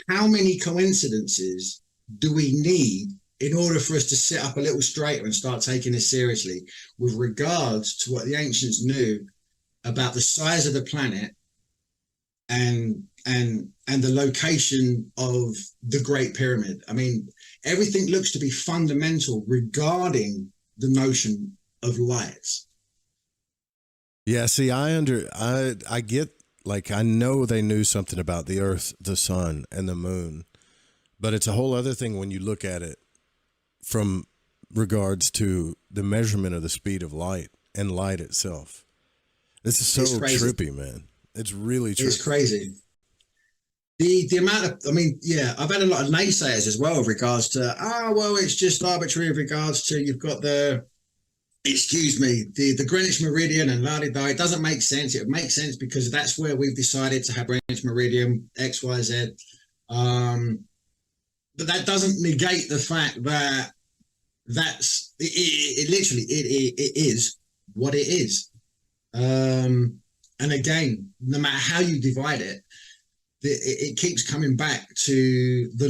How many coincidences do we need in order for us to sit up a little straighter and start taking this seriously with regards to what the ancients knew about the size of the planet and the location of the Great Pyramid? I mean, everything looks to be fundamental regarding the notion of light. Yeah, see, I get like, I know they knew something about the earth, the sun, and the moon, but it's a whole other thing when you look at it from regards to the measurement of the speed of light and light itself. This is so trippy, man. It's really trippy. It's crazy. The amount of, I mean, yeah, I've had a lot of naysayers as well with regards to, well, it's just arbitrary with regards to, you've got the Greenwich Meridian and la-di-da. It doesn't make sense. It would make sense because that's where we've decided to have Greenwich Meridian, X, Y, Z. But that doesn't negate the fact that it literally is what it is. And again, no matter how you divide it, it keeps coming back to the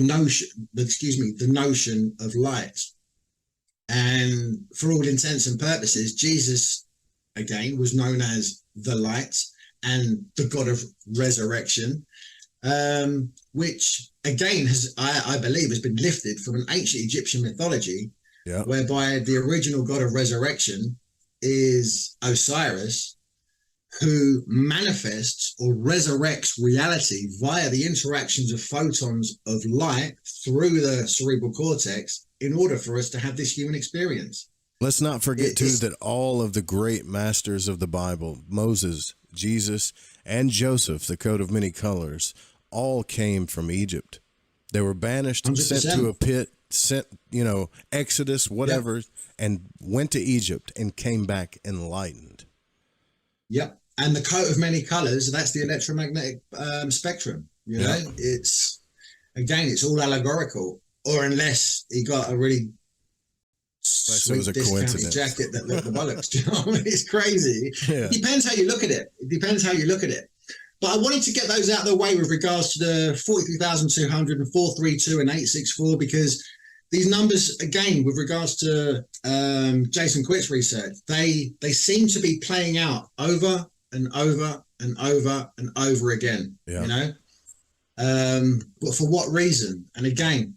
notion of light. And for all intents and purposes, Jesus, again, was known as the light and the God of resurrection, which again I believe has been lifted from an ancient Egyptian mythology, whereby the original God of resurrection is Osiris, who manifests or resurrects reality via the interactions of photons of light through the cerebral cortex in order for us to have this human experience. Let's not forget, too, that all of the great masters of the Bible, Moses, Jesus, and Joseph, the coat of many colors, all came from Egypt. They were banished, 100%. Sent to a pit, sent, Exodus, whatever, and went to Egypt and came back enlightened. Yep. And the coat of many colors, that's the electromagnetic spectrum. It's, again, it's all allegorical, or unless he got a really sweet discounted jacket that looked the bollocks. Do you know what I mean? It's crazy. Yeah. It depends how you look at it. But I wanted to get those out of the way with regards to the 43,200 and 432 and 864, because these numbers, again, with regards to Jason Quitt's research, they seem to be playing out over and over and over and over again. Yeah. But for what reason? And again,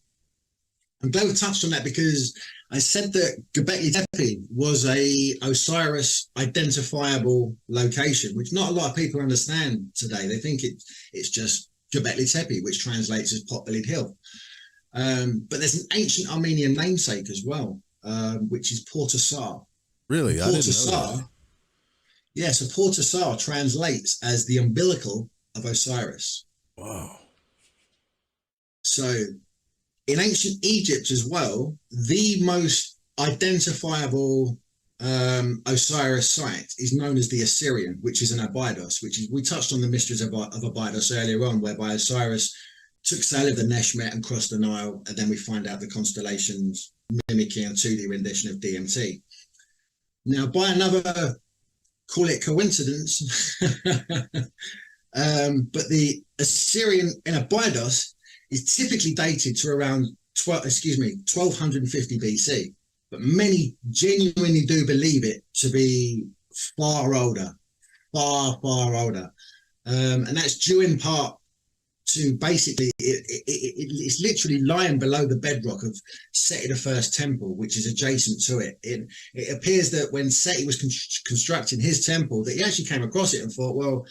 I'm glad we touched on that, because I said that Göbekli Tepe was a Osiris identifiable location, which not a lot of people understand today. They think it's just Göbekli Tepe, which translates as Pot-Bellied Hill. But there's an ancient Armenian namesake as well, which is Port Asar. Really? I didn't know that. Yeah, so Port Asar translates as the umbilical of Osiris. Wow. So in ancient Egypt as well, the most identifiable Osiris site is known as the Assyrian, which is an Abydos, we touched on the mysteries of Abydos earlier on, whereby Osiris took sail of the Neshmet and crossed the Nile, and then we find out the constellations mimicking a 2D rendition of DMT. Now, by another, call it coincidence, but the Assyrian in Abydos is typically dated to around 1250 BC, but many genuinely do believe it to be far older, far older, and that's due in part to basically it's literally lying below the bedrock of Seti the First temple, which is adjacent to it. It appears that when Seti was constructing his temple, that he actually came across it and thought, well,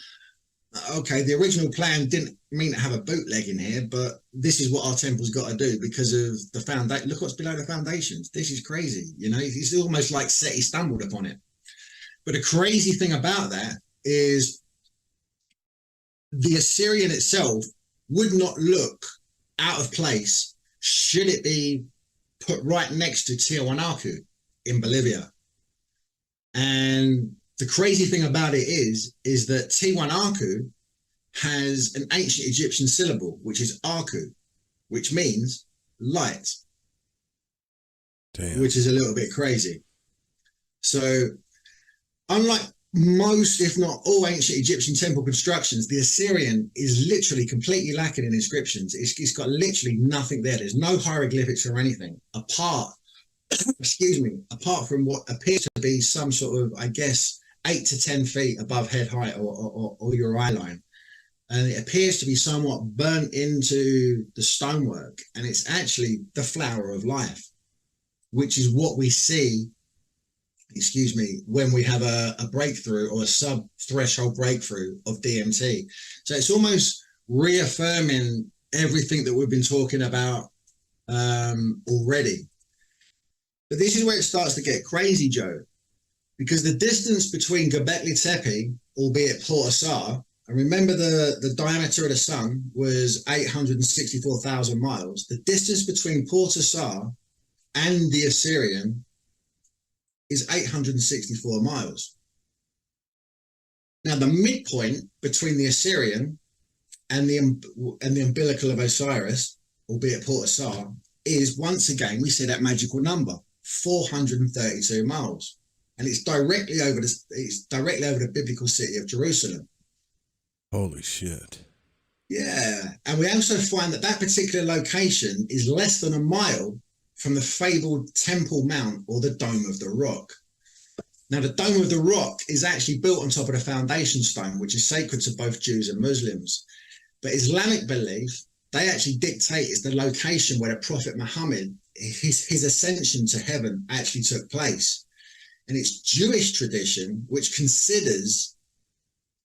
okay, the original plan didn't mean to have a bootleg in here, but this is what our temple's got to do because of the foundation. Look what's below the foundations. This is crazy. It's almost like Seti stumbled upon it. But the crazy thing about that is the Assyrian itself would not look out of place should it be put right next to Tiahuanacu in Bolivia. And the crazy thing about it is that Tiahuanacu has an ancient Egyptian syllable, which is Aku, which means light. Damn. Which is a little bit crazy. So unlike most, if not all, ancient Egyptian temple constructions, the Assyrian is literally completely lacking in inscriptions. It's got literally nothing there. There's no hieroglyphics or anything apart from what appears to be some sort of, I guess, 8 to 10 feet above head height or your eye line. And it appears to be somewhat burnt into the stonework. And it's actually the flower of life, which is what we see excuse me, when we have a breakthrough or a sub-threshold breakthrough of DMT. So it's almost reaffirming everything that we've been talking about already. But this is where it starts to get crazy, Joe, because the distance between Göbekli Tepe, albeit Port Asar, and remember the diameter of the sun was 864,000 miles. The distance between Port Asar and the Assyrian is 864 miles. Now, the midpoint between the Assyrian and the umbilical of Osiris, albeit Port Asar, is once again, we see that magical number, 432 miles. And it's directly over the biblical city of Jerusalem. Holy shit. Yeah. And we also find that particular location is less than a mile from the fabled Temple Mount, or the Dome of the Rock. Now, the Dome of the Rock is actually built on top of the foundation stone, which is sacred to both Jews and Muslims. But Islamic belief, they actually dictate it's the location where the Prophet Muhammad, his ascension to heaven actually took place. And it's Jewish tradition which considers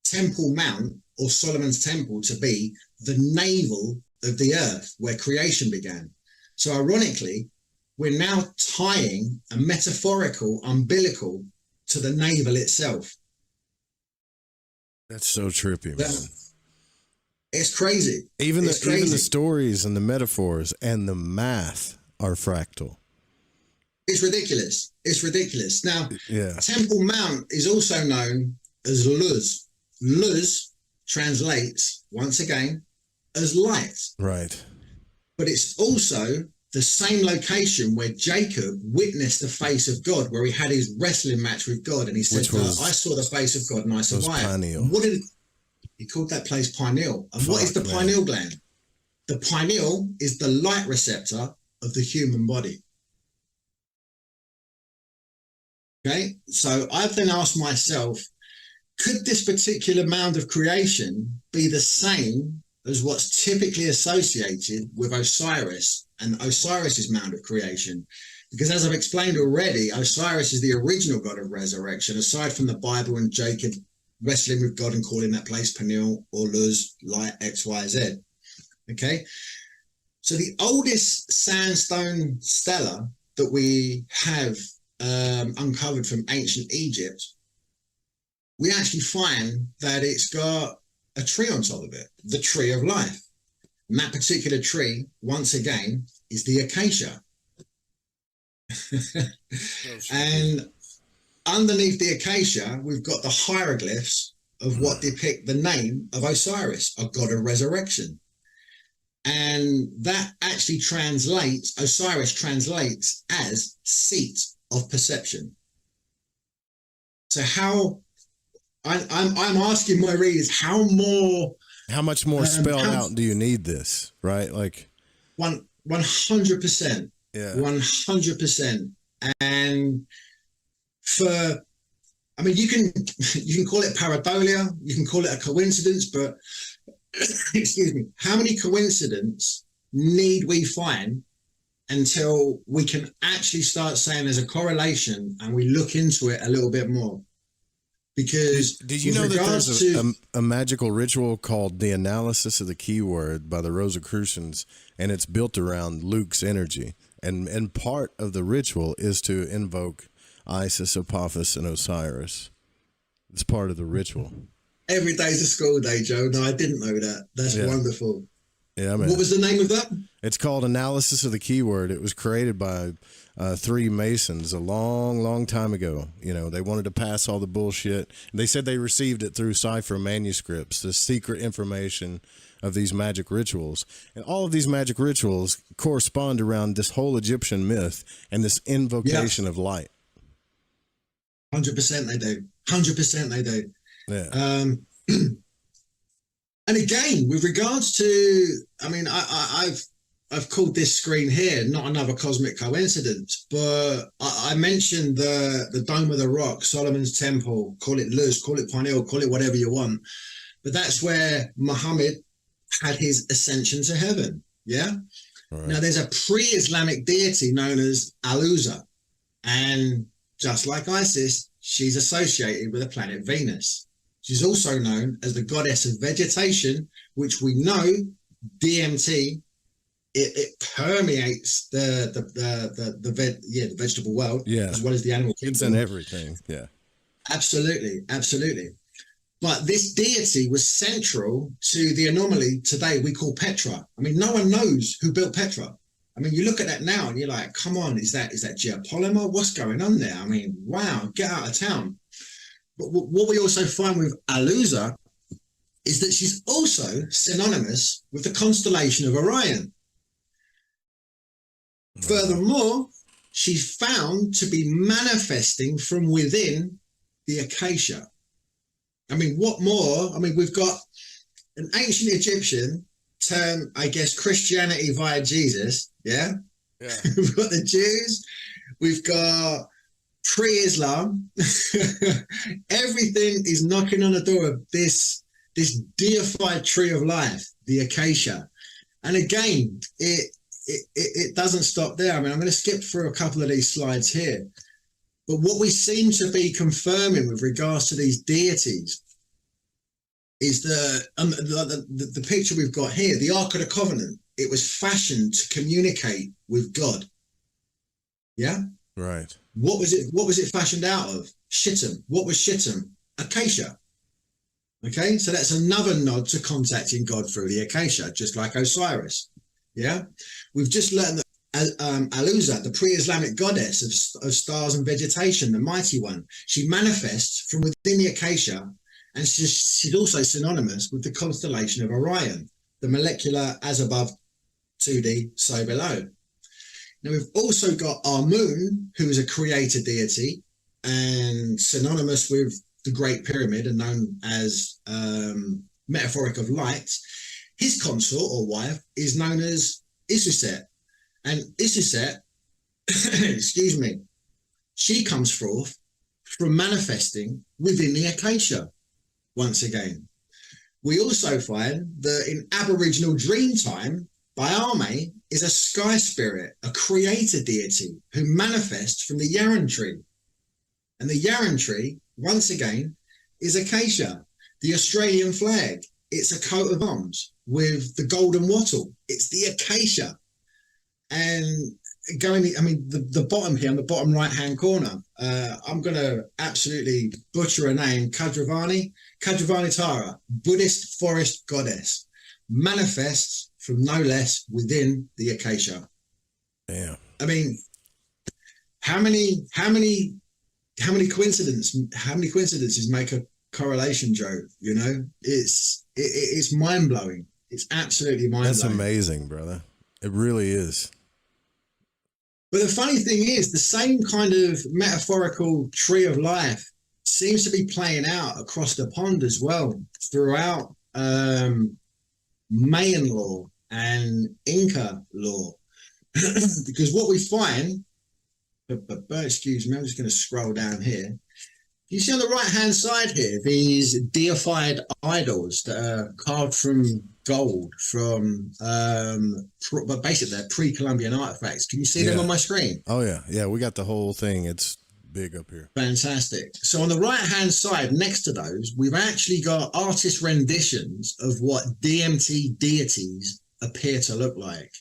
Temple Mount, or Solomon's Temple, to be the navel of the earth where creation began. So ironically, we're now tying a metaphorical umbilical to the navel itself. That's so trippy, man. It's crazy. Even the stories and the metaphors and the math are fractal. It's ridiculous. It's ridiculous. Now, yeah. Temple Mount is also known as Luz. Luz translates, once again, as light. Right. But it's also the same location where Jacob witnessed the face of God, where he had his wrestling match with God, and he said, I saw the face of God and I survived. What did he called that place? Pineal. And what is the pineal gland? The pineal is the light receptor of the human body. Okay, so I've then asked myself, could this particular mound of creation be the same as what's typically associated with Osiris and Osiris's mound of creation? Because as I've explained already, Osiris is the original god of resurrection, aside from the Bible and Jacob wrestling with God and calling that place Peniel or Luz, light, X, Y, Z. Okay, so the oldest sandstone stela that we have uncovered from ancient Egypt, we actually find that it's got a tree on top of it, the tree of life. And that particular tree, once again, is the acacia. And underneath the acacia, we've got the hieroglyphs of what depict the name of Osiris, a god of resurrection. And that actually translates, Osiris translates as seat of perception. So how, I'm asking my readers, how much more spelled out do you need this, right? Like 100%. Yeah. 100%. And I mean, you can call it pareidolia, you can call it a coincidence, but excuse me, how many coincidences need we find until we can actually start saying there's a correlation and we look into it a little bit more? Because did you know that there's a magical ritual called the analysis of the keyword by the Rosicrucians, and it's built around Luke's energy, and part of the ritual is to invoke Isis, Apophis, and Osiris. It's part of the ritual. Every day's a school day, Joe. No, I didn't know that. That's wonderful. Yeah, man. What was the name of that? It's called Analysis of the Keyword. It was created by three Masons a long, long time ago. You know, they wanted to pass all the bullshit. They said they received it through cipher manuscripts, the secret information of these magic rituals. And all of these magic rituals correspond around this whole Egyptian myth and this invocation of light. 100% they do. 100% they do. Yeah. And again, with regards to, I mean, I've called this screen here not another cosmic coincidence, but I mentioned the Dome of the Rock, Solomon's Temple, call it Luz, call it Pineal, call it whatever you want. But that's where Muhammad had his ascension to heaven. Yeah. Right. Now there's a pre-Islamic deity known as Al-Uzza, and just like Isis, she's associated with the planet Venus. She's also known as the goddess of vegetation, which we know DMT, it permeates the vegetable world, as well as the animal kingdom. It's in everything. Yeah, absolutely. But this deity was central to the anomaly today we call Petra. I mean, no one knows who built Petra. I mean, you look at that now and you're like, come on, is that geopolymer? What's going on there? I mean, wow, get out of town. But what we also find with Alusa is that she's also synonymous with the constellation of Orion. Furthermore, she's found to be manifesting from within the acacia. I mean, what more? I mean, we've got an ancient Egyptian term, I guess, Christianity via Jesus. Yeah. We've got the Jews. We've got pre-Islam. Everything is knocking on the door of this deified tree of life, the acacia. And again, it doesn't stop there. I mean, I'm going to skip through a couple of these slides here. But what we seem to be confirming with regards to these deities is the picture we've got here, the Ark of the Covenant. It was fashioned to communicate with God. Yeah? Right. What was it fashioned out of? Shittim. What was Shittim? Acacia. Okay, so that's another nod to contacting God through the acacia, just like Osiris. Yeah? We've just learned that Alusa, the pre-Islamic goddess of stars and vegetation, the mighty one, she manifests from within the acacia, and she's also synonymous with the constellation of Orion, the molecular as above, 2D, so below. Now we've also got our moon, who is a creator deity and synonymous with the Great Pyramid and known as metaphoric of light. His consort or wife is known as Isuset. And Isuset, excuse me, she comes forth from manifesting within the acacia once again. We also find that in Aboriginal Dreamtime, Baiame is a sky spirit, a creator deity who manifests from the Yarran tree. And the Yarran tree, once again, is acacia. The Australian flag, it's a coat of arms with the golden wattle. It's the acacia. And the bottom here, on the bottom right-hand corner, I'm going to absolutely butcher a name, Kadravani Tara, Buddhist forest goddess, manifests from no less within the acacia. Damn. I mean, how many coincidences make a correlation, Joe? You know, it's mind-blowing. It's absolutely mind-blowing. That's amazing, brother. It really is. But the funny thing is, the same kind of metaphorical tree of life seems to be playing out across the pond as well, throughout Mayan law and Inca law. Because what we find, excuse me, I'm just going to scroll down here. You see on the right-hand side here, these deified idols that are carved from gold, from but basically they're pre-Columbian artifacts. Can you see them on my screen? Oh yeah, we got the whole thing. It's big up here. Fantastic. So on the right-hand side, next to those, we've actually got artist renditions of what DMT deities appear to look like.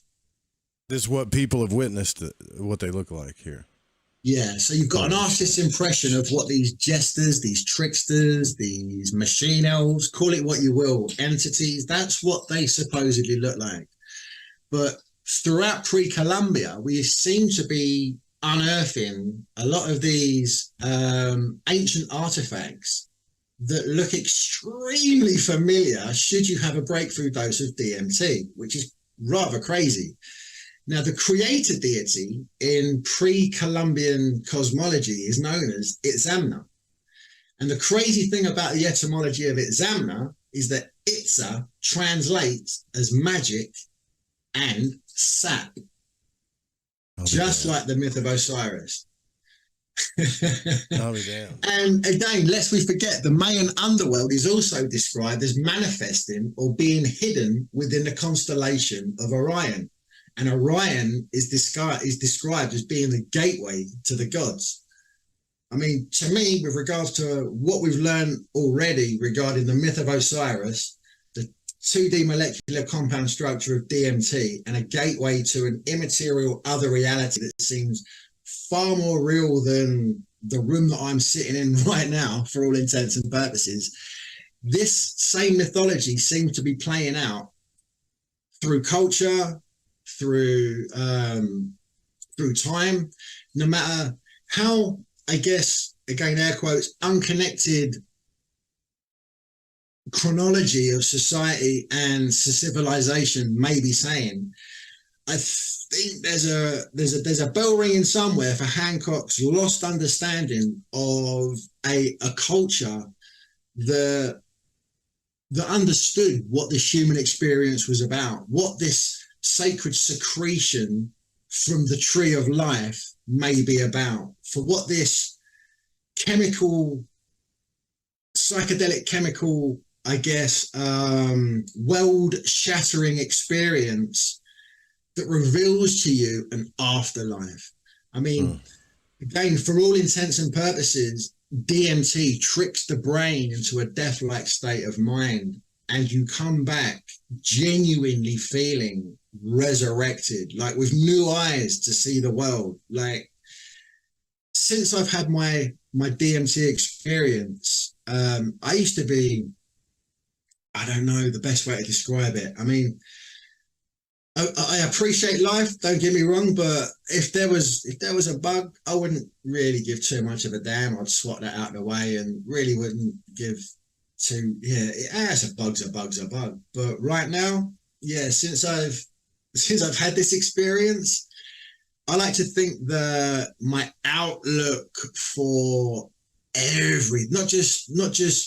This is what people have witnessed, what they look like here. Yeah, so you've got an artist's impression of what these jesters, these tricksters, these machine elves, call it what you will, entities, that's what they supposedly look like. But throughout pre-Columbia, we seem to be unearthing a lot of these ancient artifacts that look extremely familiar should you have a breakthrough dose of DMT, which is rather crazy. Now, the creator deity in pre-Columbian cosmology is known as Itzamna. And the crazy thing about the etymology of Itzamna is that Itza translates as magic and sap, just like the myth of Osiris. I'll be damned. And again, lest we forget, the Mayan underworld is also described as manifesting or being hidden within the constellation of Orion. And Orion is described as being the gateway to the gods. I mean, to me, with regards to what we've learned already regarding the myth of Osiris, the 2D molecular compound structure of DMT, and a gateway to an immaterial other reality that seems far more real than the room that I'm sitting in right now, for all intents and purposes, this same mythology seems to be playing out through culture, through time, no matter how, I guess, again, air quotes, unconnected chronology of society and civilization may be saying. I think there's a bell ringing somewhere for Hancock's lost understanding of a culture that understood what this human experience was about, what this sacred secretion from the tree of life may be about, for what this psychedelic chemical, I guess, world-shattering experience that reveals to you an afterlife. I mean, again, for all intents and purposes, DMT tricks the brain into a death-like state of mind, and you come back genuinely feeling resurrected, like with new eyes to see the world. Like, since I've had my DMT experience, I used to be, I don't know the best way to describe it. I mean, I appreciate life, don't get me wrong, but if there was a bug, I wouldn't really give too much of a damn. I'd swat that out of the way and really wouldn't give too, it's a bug's a bug's a bug. But right now, yeah, since I've had this experience, I like to think that my outlook for not just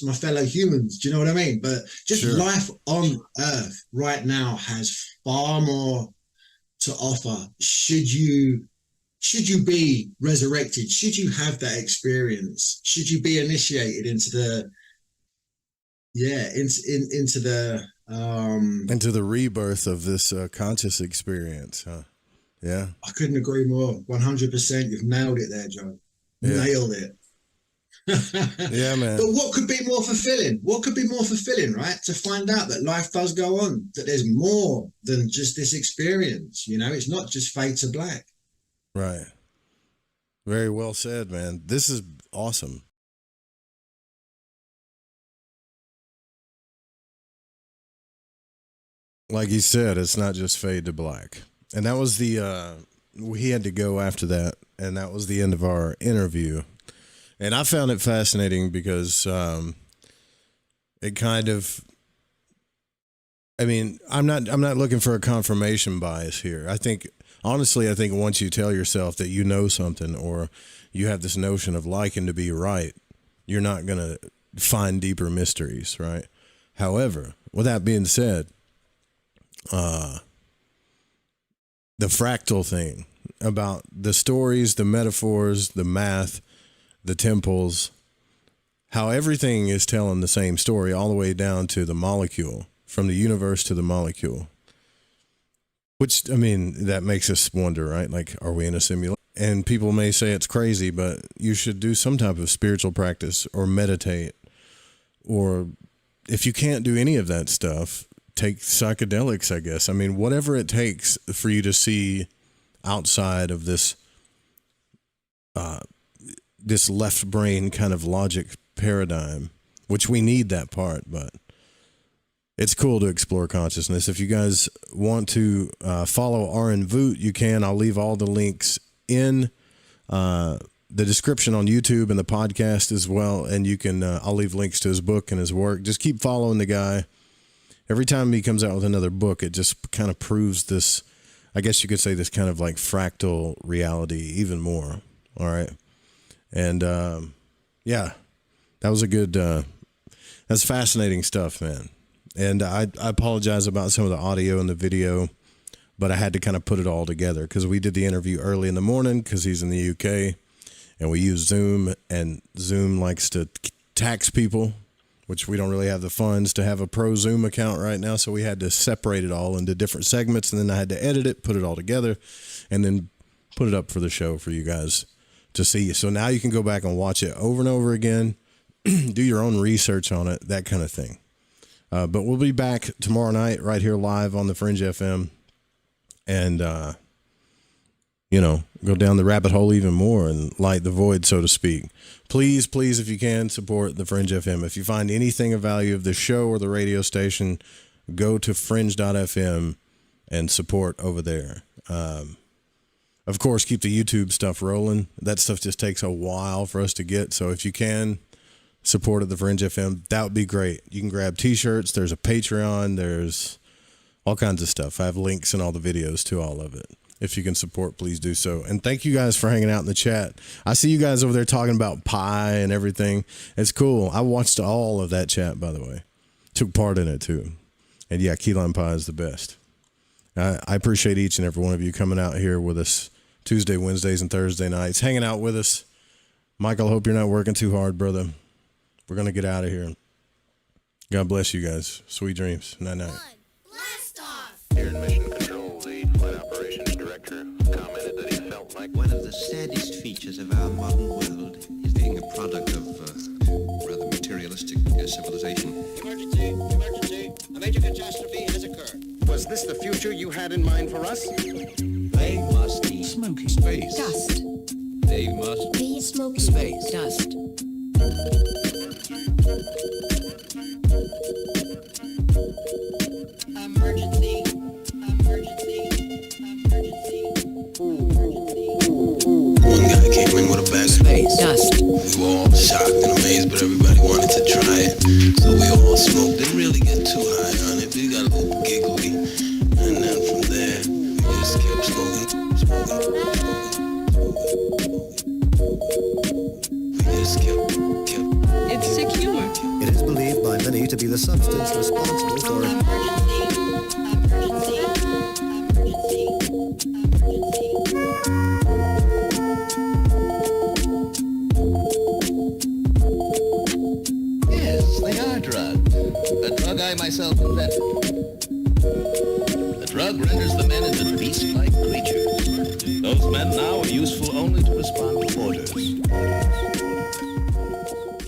my fellow humans, do you know what I mean, but just life on Earth right now has far more to offer. Should you be resurrected, should you have that experience, should you be initiated into the into the rebirth of this conscious experience, huh? Yeah, I couldn't agree more. 100%. You've nailed it there, Joe. Nailed it. Yeah, man. But what could be more fulfilling? What could be more fulfilling, right? To find out that life does go on, that there's more than just this experience. You know, it's not just fade to black. Right. Very well said, man. This is awesome. Like you said, it's not just fade to black. And that was he had to go after that. And that was the end of our interview. And I found it fascinating because it kind of, I mean, I'm not looking for a confirmation bias here. I think once you tell yourself that you know something or you have this notion of liking to be right, you're not going to find deeper mysteries, right? However, with that being said, the fractal thing about the stories, the metaphors, the math, the temples, how everything is telling the same story all the way down to the molecule, from the universe to the molecule. Which, I mean, that makes us wonder, right? Like, are we in a simulation? And people may say it's crazy, but you should do some type of spiritual practice or meditate. Or if you can't do any of that stuff, take psychedelics, I guess. I mean, whatever it takes for you to see outside of this this left brain kind of logic paradigm, which we need that part, but it's cool to explore consciousness. If you guys want to follow Aaron Vooght, you can. I'll leave all the links in the description on YouTube and the podcast as well. And you can, I'll leave links to his book and his work. Just keep following the guy. Every time he comes out with another book, it just kind of proves this, I guess you could say, this kind of like fractal reality even more. All right. And yeah, that was a good, that's fascinating stuff, man. And I apologize about some of the audio and the video, but I had to kind of put it all together because we did the interview early in the morning because he's in the UK and we use Zoom, and Zoom likes to tax people, which we don't really have the funds to have a pro Zoom account right now. So we had to separate it all into different segments, and then I had to edit it, put it all together, and then put it up for the show for you guys to see. So now you can go back and watch it over and over again, do your own research on it, that kind of thing. But we'll be back tomorrow night right here live on the Fringe FM, and go down the rabbit hole even more and light the void, so to speak. Please, please, if you can, support the Fringe FM. If you find anything of value of the show or the radio station, go to fringe.fm and support over there. Of course, keep the YouTube stuff rolling. That stuff just takes a while for us to get. So if you can support at the Fringe FM, that would be great. You can grab t-shirts. There's a Patreon. There's all kinds of stuff. I have links in all the videos to all of it. If you can support, please do so. And thank you guys for hanging out in the chat. I see you guys over there talking about pie and everything. It's cool. I watched all of that chat, by the way. Took part in it too. And yeah, key lime pie is the best. I appreciate each and every one of you coming out here with us Tuesday, Wednesdays, and Thursday nights, hanging out with us. Michael, I hope you're not working too hard, brother. We're going to get out of here. God bless you guys. Sweet dreams. Night-night. Blast off! Here in Mission Control, the Flight Operations Director commented that he felt like one of the saddest features of our modern world is being a product of rather materialistic civilization. Emergency! Emergency! A major catastrophe has occurred. Was this the future you had in mind for us? They must be smoky space. Dust. They must Be smoky space. Dust. Emergency! Emergency! Emergency! one guy came in with a bag of Space. Dust. We were all shocked and amazed, but everybody wanted to try it. So we all smoked. Didn't really get too high on it. We got a little giggly. And then from there, we just kept smoking. We just kept. It's secure. It is believed by many to be the substance responsible for Emergency! Emergency! Emergency! Yes, they are drugs. A drug I myself invented.